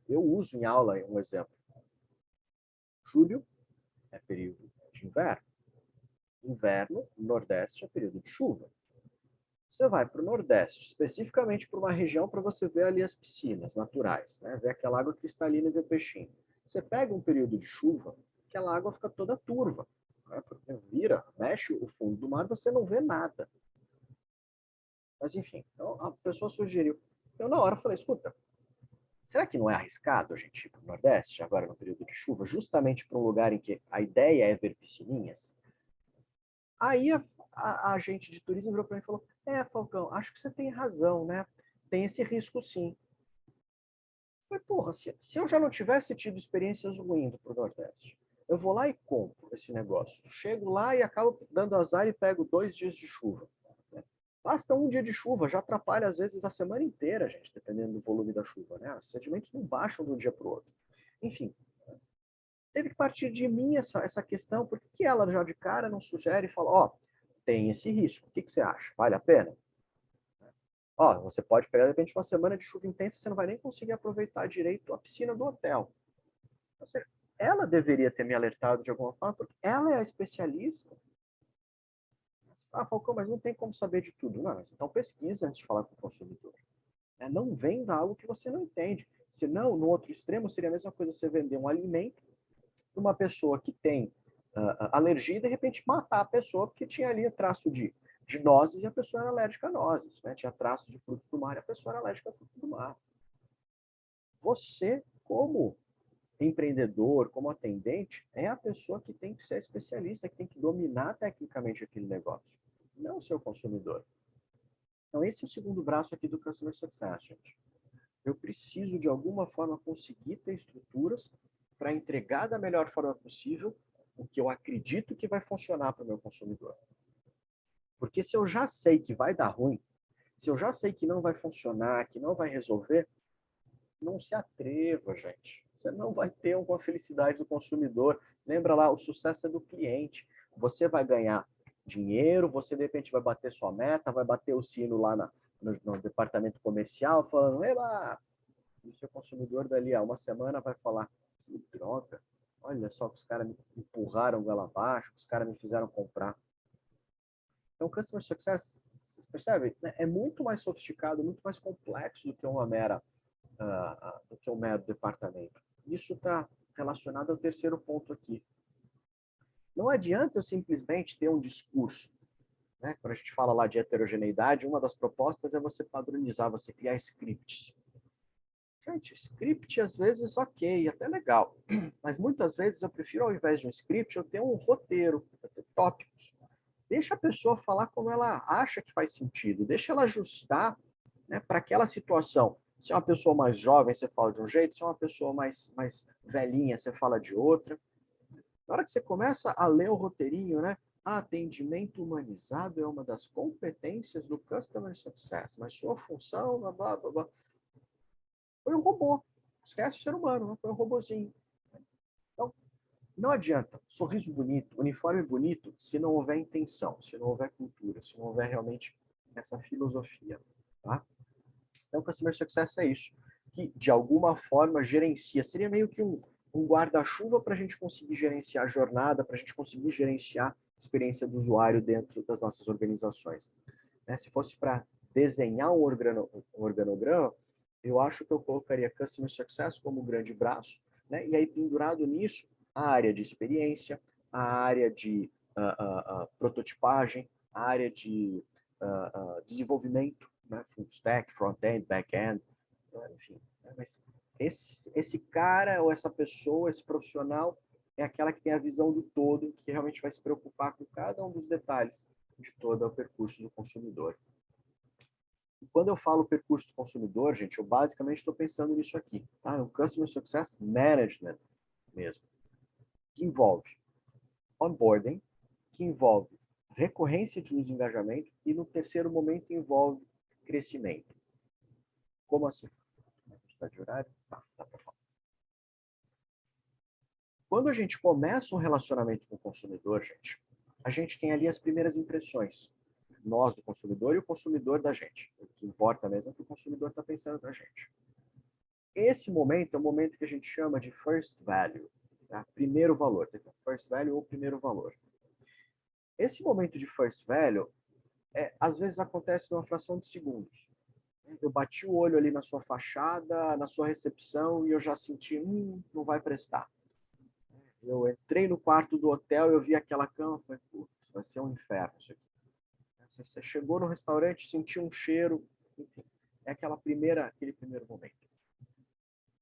eu uso em aula um exemplo. Julho é período de inverno. Inverno, Nordeste é período de chuva. Você vai para o Nordeste, especificamente para uma região para você ver ali as piscinas naturais, né? Ver aquela água cristalina e ver peixinho. Você pega um período de chuva, aquela água fica toda turva. né? Porque vira, mexe o fundo do mar, você não vê nada. Mas, enfim, então a pessoa sugeriu. Eu, na hora, falei, escuta, será que não é arriscado a gente ir para o Nordeste, agora no período de chuva, justamente para um lugar em que a ideia é ver piscininhas? Aí a agente de turismo virou para mim e falou, Falcão, acho que você tem razão, né? Tem esse risco, sim. Eu falei, porra, se eu já não tivesse tido experiências ruins para o Nordeste, eu vou lá e compro esse negócio. Chego lá e acabo dando azar e pego 2 dias de chuva. Basta um dia de chuva, já atrapalha às vezes a semana inteira, gente, dependendo do volume da chuva, né? Os sedimentos não baixam de um dia para o outro. Enfim, teve que partir de mim essa questão, porque ela já de cara não sugere e fala, ó, tem esse risco, o que você acha? Vale a pena? Ó, você pode pegar, de repente, uma semana de chuva intensa, você não vai nem conseguir aproveitar direito a piscina do hotel. Ou seja, ela deveria ter me alertado de alguma forma, porque ela é a especialista. Falcão, mas não tem como saber de tudo. Não, mas então pesquisa antes de falar com o consumidor. Não venda algo que você não entende. Senão, no outro extremo, seria a mesma coisa você vender um alimento para uma pessoa que tem alergia e, de repente, matar a pessoa porque tinha ali traço de nozes e a pessoa era alérgica a nozes. Né? Tinha traços de frutos do mar e a pessoa era alérgica a frutos do mar. Você, como empreendedor, como atendente, é a pessoa que tem que ser especialista, que tem que dominar tecnicamente aquele negócio, não o seu consumidor. Então, esse é o segundo braço aqui do Customer Success, gente. Eu preciso, de alguma forma, conseguir ter estruturas para entregar da melhor forma possível o que eu acredito que vai funcionar para o meu consumidor. Porque se eu já sei que vai dar ruim, se eu já sei que não vai funcionar, que não vai resolver, não se atreva, gente. Você não vai ter uma felicidade do consumidor. Lembra lá, o sucesso é do cliente. Você vai ganhar dinheiro, você de repente vai bater sua meta, vai bater o sino lá no departamento comercial, falando, eba! E o seu consumidor dali a uma semana vai falar, que droga, olha só que os caras me empurraram goela abaixo, que os caras me fizeram comprar. Então, o Customer Success, vocês percebem? É muito mais sofisticado, muito mais complexo do que um mero departamento. Isso está relacionado ao terceiro ponto aqui. Não adianta eu simplesmente ter um discurso. Né? Quando a gente fala lá de heterogeneidade, uma das propostas é você padronizar, você criar scripts. Gente, script às vezes ok, até legal. Mas muitas vezes eu prefiro, ao invés de um script, eu ter um roteiro, eu ter tópicos. Deixa a pessoa falar como ela acha que faz sentido. Deixa ela ajustar, né, para aquela situação. Se é uma pessoa mais jovem, você fala de um jeito. Se é uma pessoa mais velhinha, você fala de outra. Na hora que você começa a ler o roteirinho, né? Atendimento humanizado é uma das competências do Customer Success, mas sua função, blá, blá, blá, blá. Foi um robô. Esquece o ser humano, não foi um robozinho. Então, não adianta. Sorriso bonito, uniforme bonito, se não houver intenção, se não houver cultura, se não houver realmente essa filosofia. Tá? Então, Customer Success é isso, que de alguma forma gerencia. Seria meio que um guarda-chuva para a gente conseguir gerenciar a jornada, para a gente conseguir gerenciar a experiência do usuário dentro das nossas organizações. Né? Se fosse para desenhar um organograma, eu acho que eu colocaria Customer Success como grande braço, né? E aí pendurado nisso, a área de experiência, a área de prototipagem, a área de desenvolvimento, né? Full stack, front-end, back-end, enfim. Né? Mas esse cara ou essa pessoa, esse profissional, é aquela que tem a visão do todo, que realmente vai se preocupar com cada um dos detalhes de todo o percurso do consumidor. E quando eu falo percurso do consumidor, gente, eu basicamente estou pensando nisso aqui, tá? No Customer Success Management mesmo, que envolve onboarding, que envolve recorrência de uso e engajamento, e no terceiro momento envolve crescimento. Como assim? Está de horário? Tá pra falar. Quando a gente começa um relacionamento com o consumidor, gente, a gente tem ali as primeiras impressões. Nós do consumidor e o consumidor da gente. O que importa mesmo é que o consumidor está pensando da gente. Esse momento é o momento que a gente chama de first value, tá? Primeiro valor. First value ou primeiro valor. Esse momento de first value, às vezes acontece numa fração de segundos. Eu bati o olho ali na sua fachada, na sua recepção, e eu já senti, não vai prestar. Eu entrei no quarto do hotel, eu vi aquela cama, falei, putz, vai ser um inferno isso aqui. Você chegou no restaurante, sentiu um cheiro, enfim, é aquele primeiro momento.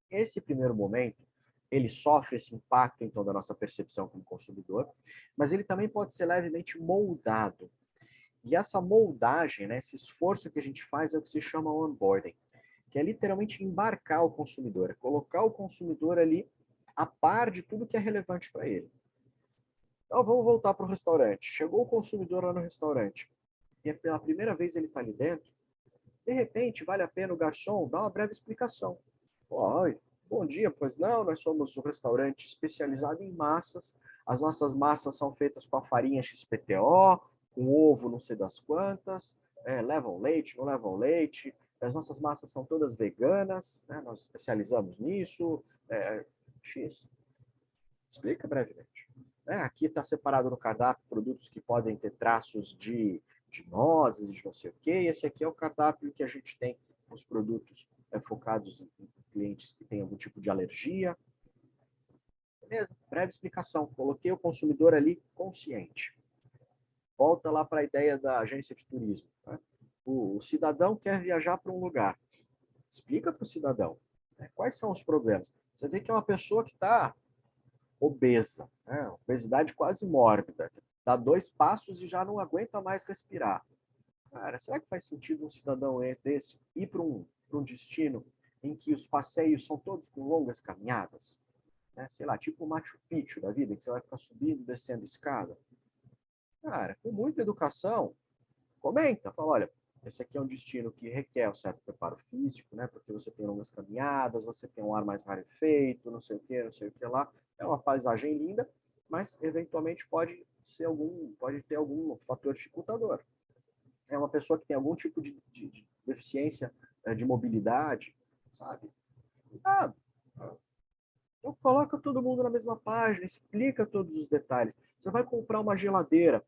Esse primeiro momento, ele sofre esse impacto, então, da nossa percepção como consumidor, mas ele também pode ser levemente moldado. E essa moldagem, né, esse esforço que a gente faz é o que se chama onboarding, que é literalmente embarcar o consumidor, é colocar o consumidor ali a par de tudo que é relevante para ele. Então, vamos voltar para o restaurante. Chegou o consumidor lá no restaurante, e pela primeira vez ele está ali dentro, de repente, vale a pena o garçom dar uma breve explicação. Oi, bom dia, pois não, nós somos um restaurante especializado em massas, as nossas massas são feitas com a farinha XPTO, com ovo não sei das quantas, levam leite, não levam leite, as nossas massas são todas veganas, né, nós especializamos nisso, X. Explica brevemente. Aqui está separado no cardápio produtos que podem ter traços de nozes, de não sei o quê, e esse aqui é o cardápio que a gente tem, os produtos focados em clientes que têm algum tipo de alergia. Beleza, breve explicação. Coloquei o consumidor ali consciente. Volta lá para a ideia da agência de turismo. Né? O cidadão quer viajar para um lugar. Explica para o cidadão, né, quais são os problemas. Você vê que é uma pessoa que está obesa, né? Obesidade quase mórbida. Dá 2 passos e já não aguenta mais respirar. Cara, será que faz sentido um cidadão desse ir para um destino em que os passeios são todos com longas caminhadas? Né? Sei lá, tipo o Machu Picchu da vida, que você vai ficar subindo, descendo escada. Cara, com muita educação, comenta, fala, olha, esse aqui é um destino que requer um certo preparo físico, né? Porque você tem longas caminhadas, você tem um ar mais rarefeito, não sei o que lá. É uma paisagem linda, mas eventualmente pode ter algum fator dificultador. É uma pessoa que tem algum tipo de deficiência de mobilidade, sabe? Cuidado. Então coloca todo mundo na mesma página, explica todos os detalhes. Você vai comprar uma geladeira,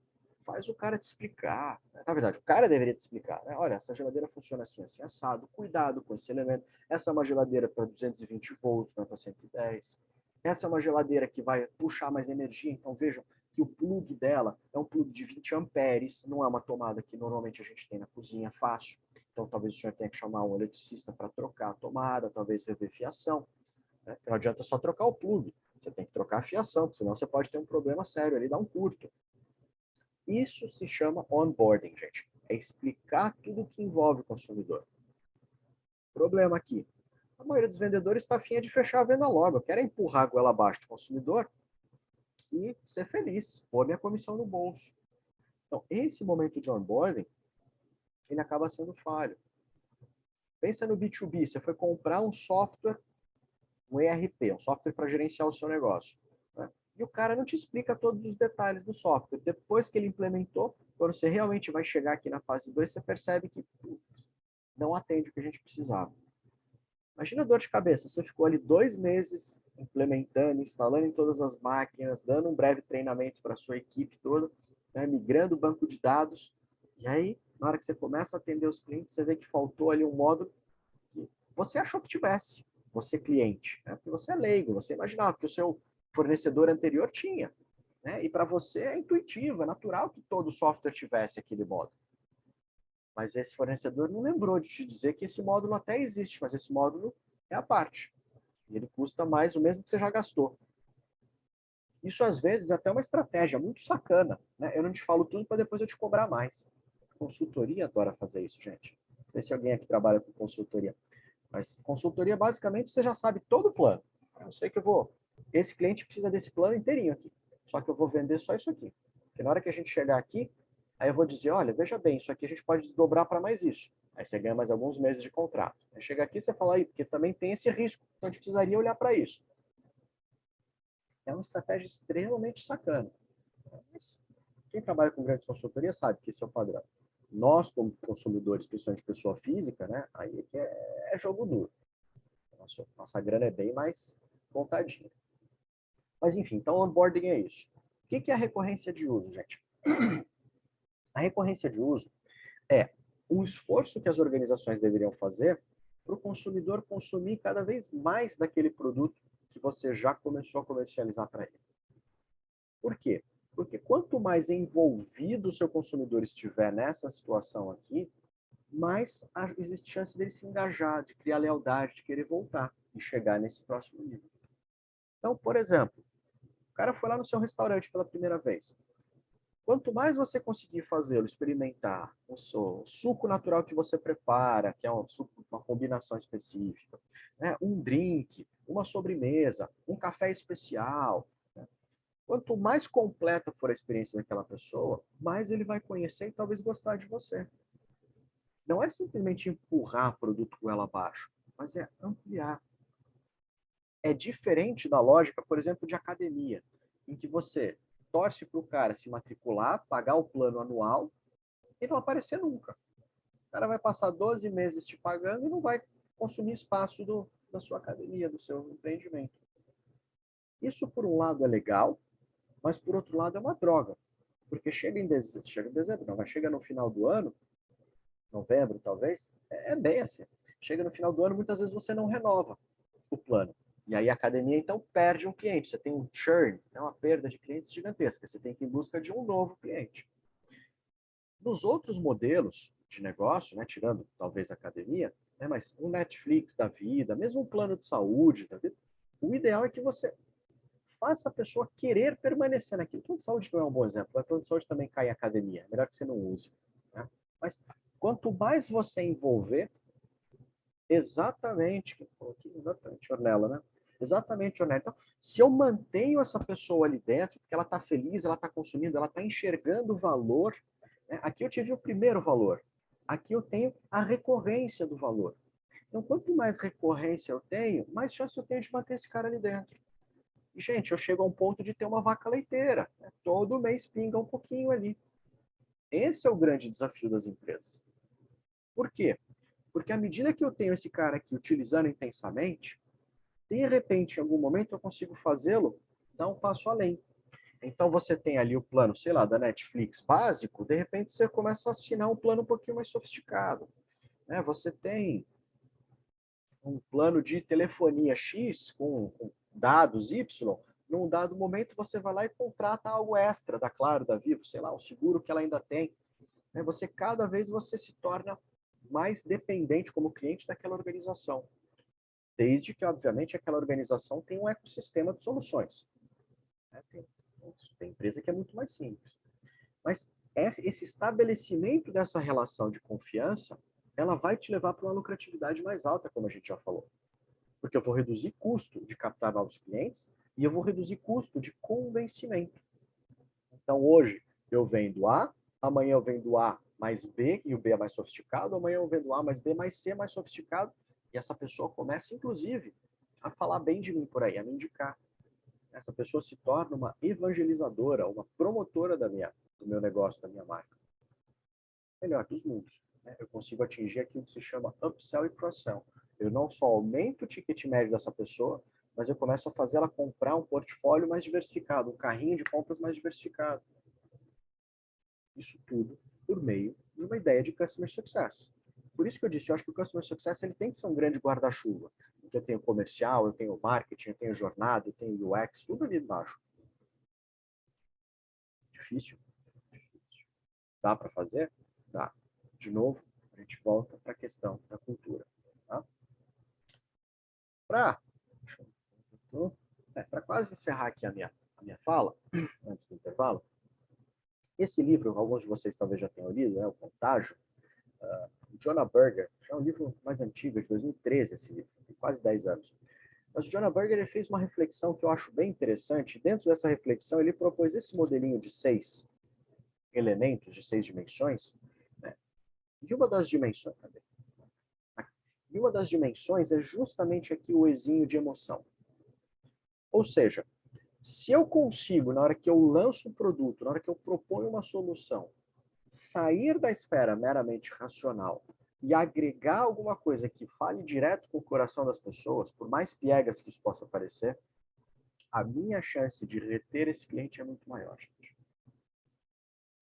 faz o cara te explicar. Na verdade, o cara deveria te explicar. Né? Olha, essa geladeira funciona assim, assim, assado. Cuidado com esse elemento. Essa é uma geladeira para 220 volts, não é para 110. Essa é uma geladeira que vai puxar mais energia. Então, vejam que o plug dela é um plug de 20 amperes. Não é uma tomada que normalmente a gente tem na cozinha fácil. Então, talvez o senhor tenha que chamar um eletricista para trocar a tomada, talvez rever fiação. Né? Não adianta só trocar o plug. Você tem que trocar a fiação, porque senão você pode ter um problema sério ali, dar um curto. Isso se chama onboarding, gente. É explicar tudo o que envolve o consumidor. Problema aqui. A maioria dos vendedores está afim de fechar a venda logo. Eu quero empurrar a goela abaixo do consumidor e ser feliz, pôr minha comissão no bolso. Então, esse momento de onboarding, ele acaba sendo falho. Pensa no B2B. Você foi comprar um software, um ERP, um software para gerenciar o seu negócio. Né? E o cara não te explica todos os detalhes do software. Depois que ele implementou, quando você realmente vai chegar aqui na fase 2, você percebe que não atende o que a gente precisava. Imagina a dor de cabeça. Você ficou ali 2 meses implementando, instalando em todas as máquinas, dando um breve treinamento para a sua equipe toda, né, migrando o banco de dados. E aí, na hora que você começa a atender os clientes, você vê que faltou ali um módulo que você achou que tivesse. Você cliente. Né? Porque você é leigo, você imaginava que o seu fornecedor anterior tinha. Né? E para você é intuitivo, é natural que todo software tivesse aquele módulo. Mas esse fornecedor não lembrou de te dizer que esse módulo até existe, mas esse módulo é a parte. E ele custa mais o mesmo que você já gastou. Isso, às vezes, é até uma estratégia muito sacana. Né? Eu não te falo tudo para depois eu te cobrar mais. Consultoria adora fazer isso, gente. Não sei se alguém aqui trabalha com consultoria. Mas consultoria, basicamente, você já sabe todo o plano. Eu sei que esse cliente precisa desse plano inteirinho aqui. Só que eu vou vender só isso aqui. Porque na hora que a gente chegar aqui, aí eu vou dizer, olha, veja bem, isso aqui a gente pode desdobrar para mais isso. Aí você ganha mais alguns meses de contrato. Aí chega aqui e você fala aí, porque também tem esse risco. Então a gente precisaria olhar para isso. É uma estratégia extremamente sacana. Mas quem trabalha com grandes consultorias sabe que esse é o padrão. Nós, como consumidores, principalmente pessoa física, né, aí é que é jogo duro. Nossa grana é bem mais contadinha. Mas enfim, então onboarding é isso. O que é a recorrência de uso, gente? A recorrência de uso é um esforço que as organizações deveriam fazer para o consumidor consumir cada vez mais daquele produto que você já começou a comercializar para ele. Por quê? Porque quanto mais envolvido o seu consumidor estiver nessa situação aqui, mais existe chance dele se engajar, de criar lealdade, de querer voltar e chegar nesse próximo nível. Então, por exemplo, o cara foi lá no seu restaurante pela primeira vez. Quanto mais você conseguir fazê-lo experimentar o suco natural que você prepara, que é um suco, uma combinação específica, né? Um drink, uma sobremesa, um café especial, né? Quanto mais completa for a experiência daquela pessoa, mais ele vai conhecer e talvez gostar de você. Não é simplesmente empurrar produto goela abaixo, mas é ampliar. É diferente da lógica, por exemplo, de academia, em que você torce para o cara se matricular, pagar o plano anual e não aparecer nunca. O cara vai passar 12 meses te pagando e não vai consumir espaço da sua academia, do seu empreendimento. Isso, por um lado, é legal, mas, por outro lado, é uma droga. Porque chega em dezembro, não, mas chega no final do ano, novembro, talvez, é bem assim. Chega no final do ano, muitas vezes você não renova o plano. E aí a academia, então, perde um cliente. Você tem um churn, uma perda de clientes gigantesca. Você tem que ir em busca de um novo cliente. Nos outros modelos de negócio, né, tirando talvez a academia, né, mas um Netflix da vida, mesmo um plano de saúde da vida, o ideal é que você faça a pessoa querer permanecer naquilo. O plano de saúde não é um bom exemplo. O plano de saúde também cai em academia. É melhor que você não use. Né? Mas quanto mais você envolver, exatamente, Ornella, né? Exatamente, Ornella. Então, se eu mantenho essa pessoa ali dentro, porque ela está feliz, ela está consumindo, ela está enxergando o valor, né? Aqui eu tive o primeiro valor. Aqui eu tenho a recorrência do valor. Então, quanto mais recorrência eu tenho, mais chance eu tenho de manter esse cara ali dentro. E, gente, eu chego a um ponto de ter uma vaca leiteira. Né? Todo mês pinga um pouquinho ali. Esse é o grande desafio das empresas. Por quê? Porque à medida que eu tenho esse cara aqui utilizando intensamente, de repente, em algum momento, eu consigo fazê-lo dar um passo além. Então, você tem ali o plano, sei lá, da Netflix básico, de repente você começa a assinar um plano um pouquinho mais sofisticado. Né? Você tem um plano de telefonia X com dados Y, num dado momento você vai lá e contrata algo extra da Claro, da Vivo, sei lá, o seguro que ela ainda tem. Né? Cada vez você se torna mais dependente como cliente daquela organização. Desde que, obviamente, aquela organização tem um ecossistema de soluções. Né? Tem empresa que é muito mais simples. Mas esse estabelecimento dessa relação de confiança, ela vai te levar para uma lucratividade mais alta, como a gente já falou. Porque eu vou reduzir custo de captar novos clientes e eu vou reduzir custo de convencimento. Então, hoje, eu vendo A, amanhã eu vendo A mais B, e o B é mais sofisticado, amanhã eu vendo A mais B mais C mais sofisticado, e essa pessoa começa, inclusive, a falar bem de mim por aí, a me indicar. Essa pessoa se torna uma evangelizadora, uma promotora do meu negócio, da minha marca. Melhor dos mundos. Né? Eu consigo atingir aquilo que se chama upsell e cross-sell. Eu não só aumento o ticket médio dessa pessoa, mas eu começo a fazer ela comprar um portfólio mais diversificado, um carrinho de compras mais diversificado. Isso tudo por meio de uma ideia de Customer Success. Por isso que eu disse, eu acho que o Customer Success ele tem que ser um grande guarda-chuva. Porque eu tenho comercial, eu tenho marketing, eu tenho jornada, eu tenho UX, tudo ali embaixo. Difícil? Difícil. Dá para fazer? Dá. De novo, a gente volta para a questão da cultura. Tá? Para quase encerrar aqui a minha fala, antes do intervalo, esse livro, alguns de vocês talvez já tenham lido, né, O Contágio, Jonah Berger, é um livro mais antigo, de 2013 esse livro, tem quase 10 anos. Mas o Jonah Berger ele fez uma reflexão que eu acho bem interessante. Dentro dessa reflexão, ele propôs esse modelinho de 6 elementos, de 6 dimensões. Né? E uma das dimensões... E uma das dimensões é justamente aqui o exinho de emoção. Ou seja, se eu consigo, na hora que eu lanço um produto, na hora que eu proponho uma solução, sair da esfera meramente racional e agregar alguma coisa que fale direto com o coração das pessoas, por mais piegas que isso possa parecer, a minha chance de reter esse cliente é muito maior, gente.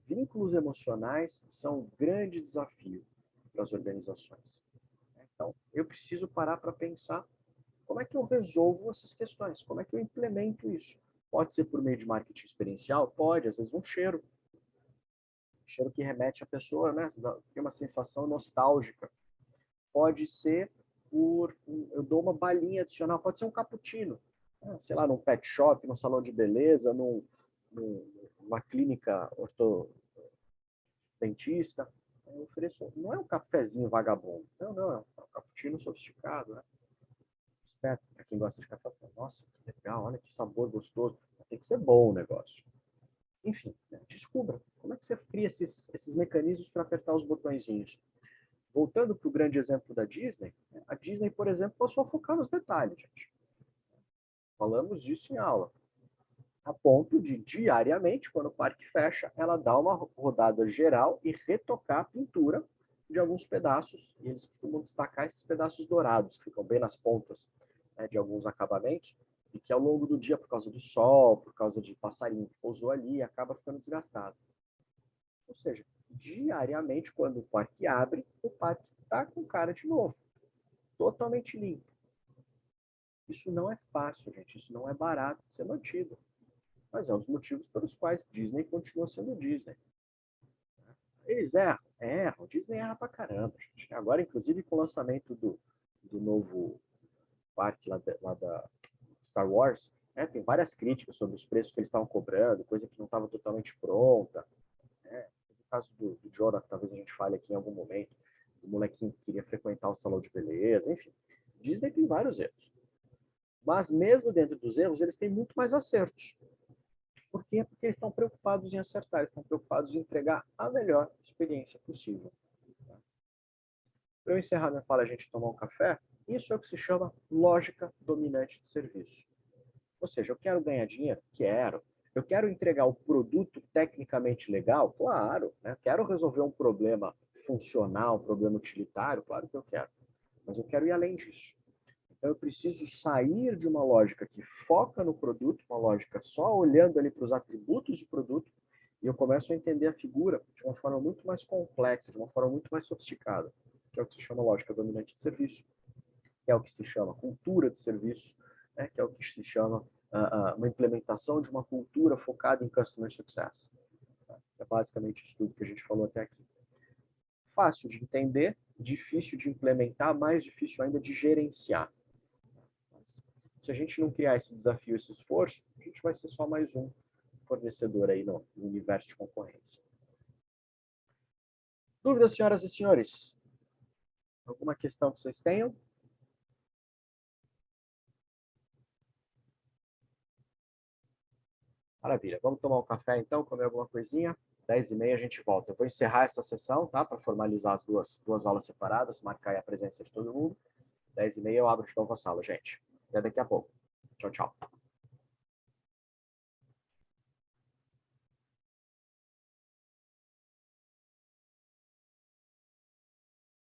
Vínculos emocionais são um grande desafio para as organizações. Então, eu preciso parar para pensar como é que eu resolvo essas questões, como é que eu implemento isso. Pode ser por meio de marketing experiencial? Pode, às vezes um cheiro. Cheiro que remete à pessoa, né? Tem uma sensação nostálgica. Pode ser eu dou uma balinha adicional, pode ser um cappuccino. Sei lá, num pet shop, num salão de beleza, numa clínica ortodentista. Eu ofereço, não é um cafezinho vagabundo. Não, é um cappuccino sofisticado, né? Esperto, para quem gosta de café. Nossa, que legal, olha que sabor gostoso. Tem que ser bom o negócio. Enfim, né? Descubra como é que você cria esses mecanismos para apertar os botõezinhos. Voltando para o grande exemplo da Disney, a Disney, por exemplo, passou a focar nos detalhes, gente. Falamos disso em aula. A ponto de, diariamente, quando o parque fecha, ela dá uma rodada geral e retocar a pintura de alguns pedaços. E eles costumam destacar esses pedaços dourados, que ficam bem nas pontas, né, de alguns acabamentos, e que ao longo do dia, por causa do sol, por causa de passarinho que pousou ali, acaba ficando desgastado. Ou seja, diariamente, quando o parque abre, o parque está com cara de novo, totalmente limpo. Isso não é fácil, gente, isso não é barato de ser mantido. Mas é um dos motivos pelos quais Disney continua sendo Disney. Eles erram? Erram. Disney erra pra caramba, gente. Agora, inclusive, com o lançamento do novo parque lá da Star Wars, né, tem várias críticas sobre os preços que eles estavam cobrando, coisa que não estava totalmente pronta. No caso do Jonah, talvez a gente fale aqui em algum momento, do molequinho que queria frequentar o salão de beleza, enfim. Disney tem vários erros. Mas mesmo dentro dos erros, eles têm muito mais acertos. Por quê? Porque eles estão preocupados em acertar, eles estão preocupados em entregar a melhor experiência possível. Para eu encerrar minha fala, a gente tomar um café, isso é o que se chama lógica dominante de serviço. Ou seja, eu quero ganhar dinheiro? Quero. Eu quero entregar o produto tecnicamente legal? Claro. Né? Quero resolver um problema funcional, um problema utilitário? Claro que eu quero. Mas eu quero ir além disso. Então, eu preciso sair de uma lógica que foca no produto, uma lógica só olhando ali para os atributos de produto, e eu começo a entender a figura de uma forma muito mais complexa, de uma forma muito mais sofisticada, que é o que se chama lógica dominante de serviço, que é o que se chama cultura de serviço, né, que é o que se chama uma implementação de uma cultura focada em customer success. É basicamente isso tudo que a gente falou até aqui. Fácil de entender, difícil de implementar, mais difícil ainda de gerenciar. Se a gente não criar esse desafio, esse esforço, a gente vai ser só mais um fornecedor aí no universo de concorrência. Dúvidas, senhoras e senhores? Alguma questão que vocês tenham? Maravilha. Vamos tomar um café então, comer alguma coisinha? 10h30 a gente volta. Eu vou encerrar essa sessão, tá? Para formalizar as duas aulas separadas, marcar aí a presença de todo mundo. 10h30 eu abro de novo a sala, gente. Até daqui a pouco. Tchau, tchau.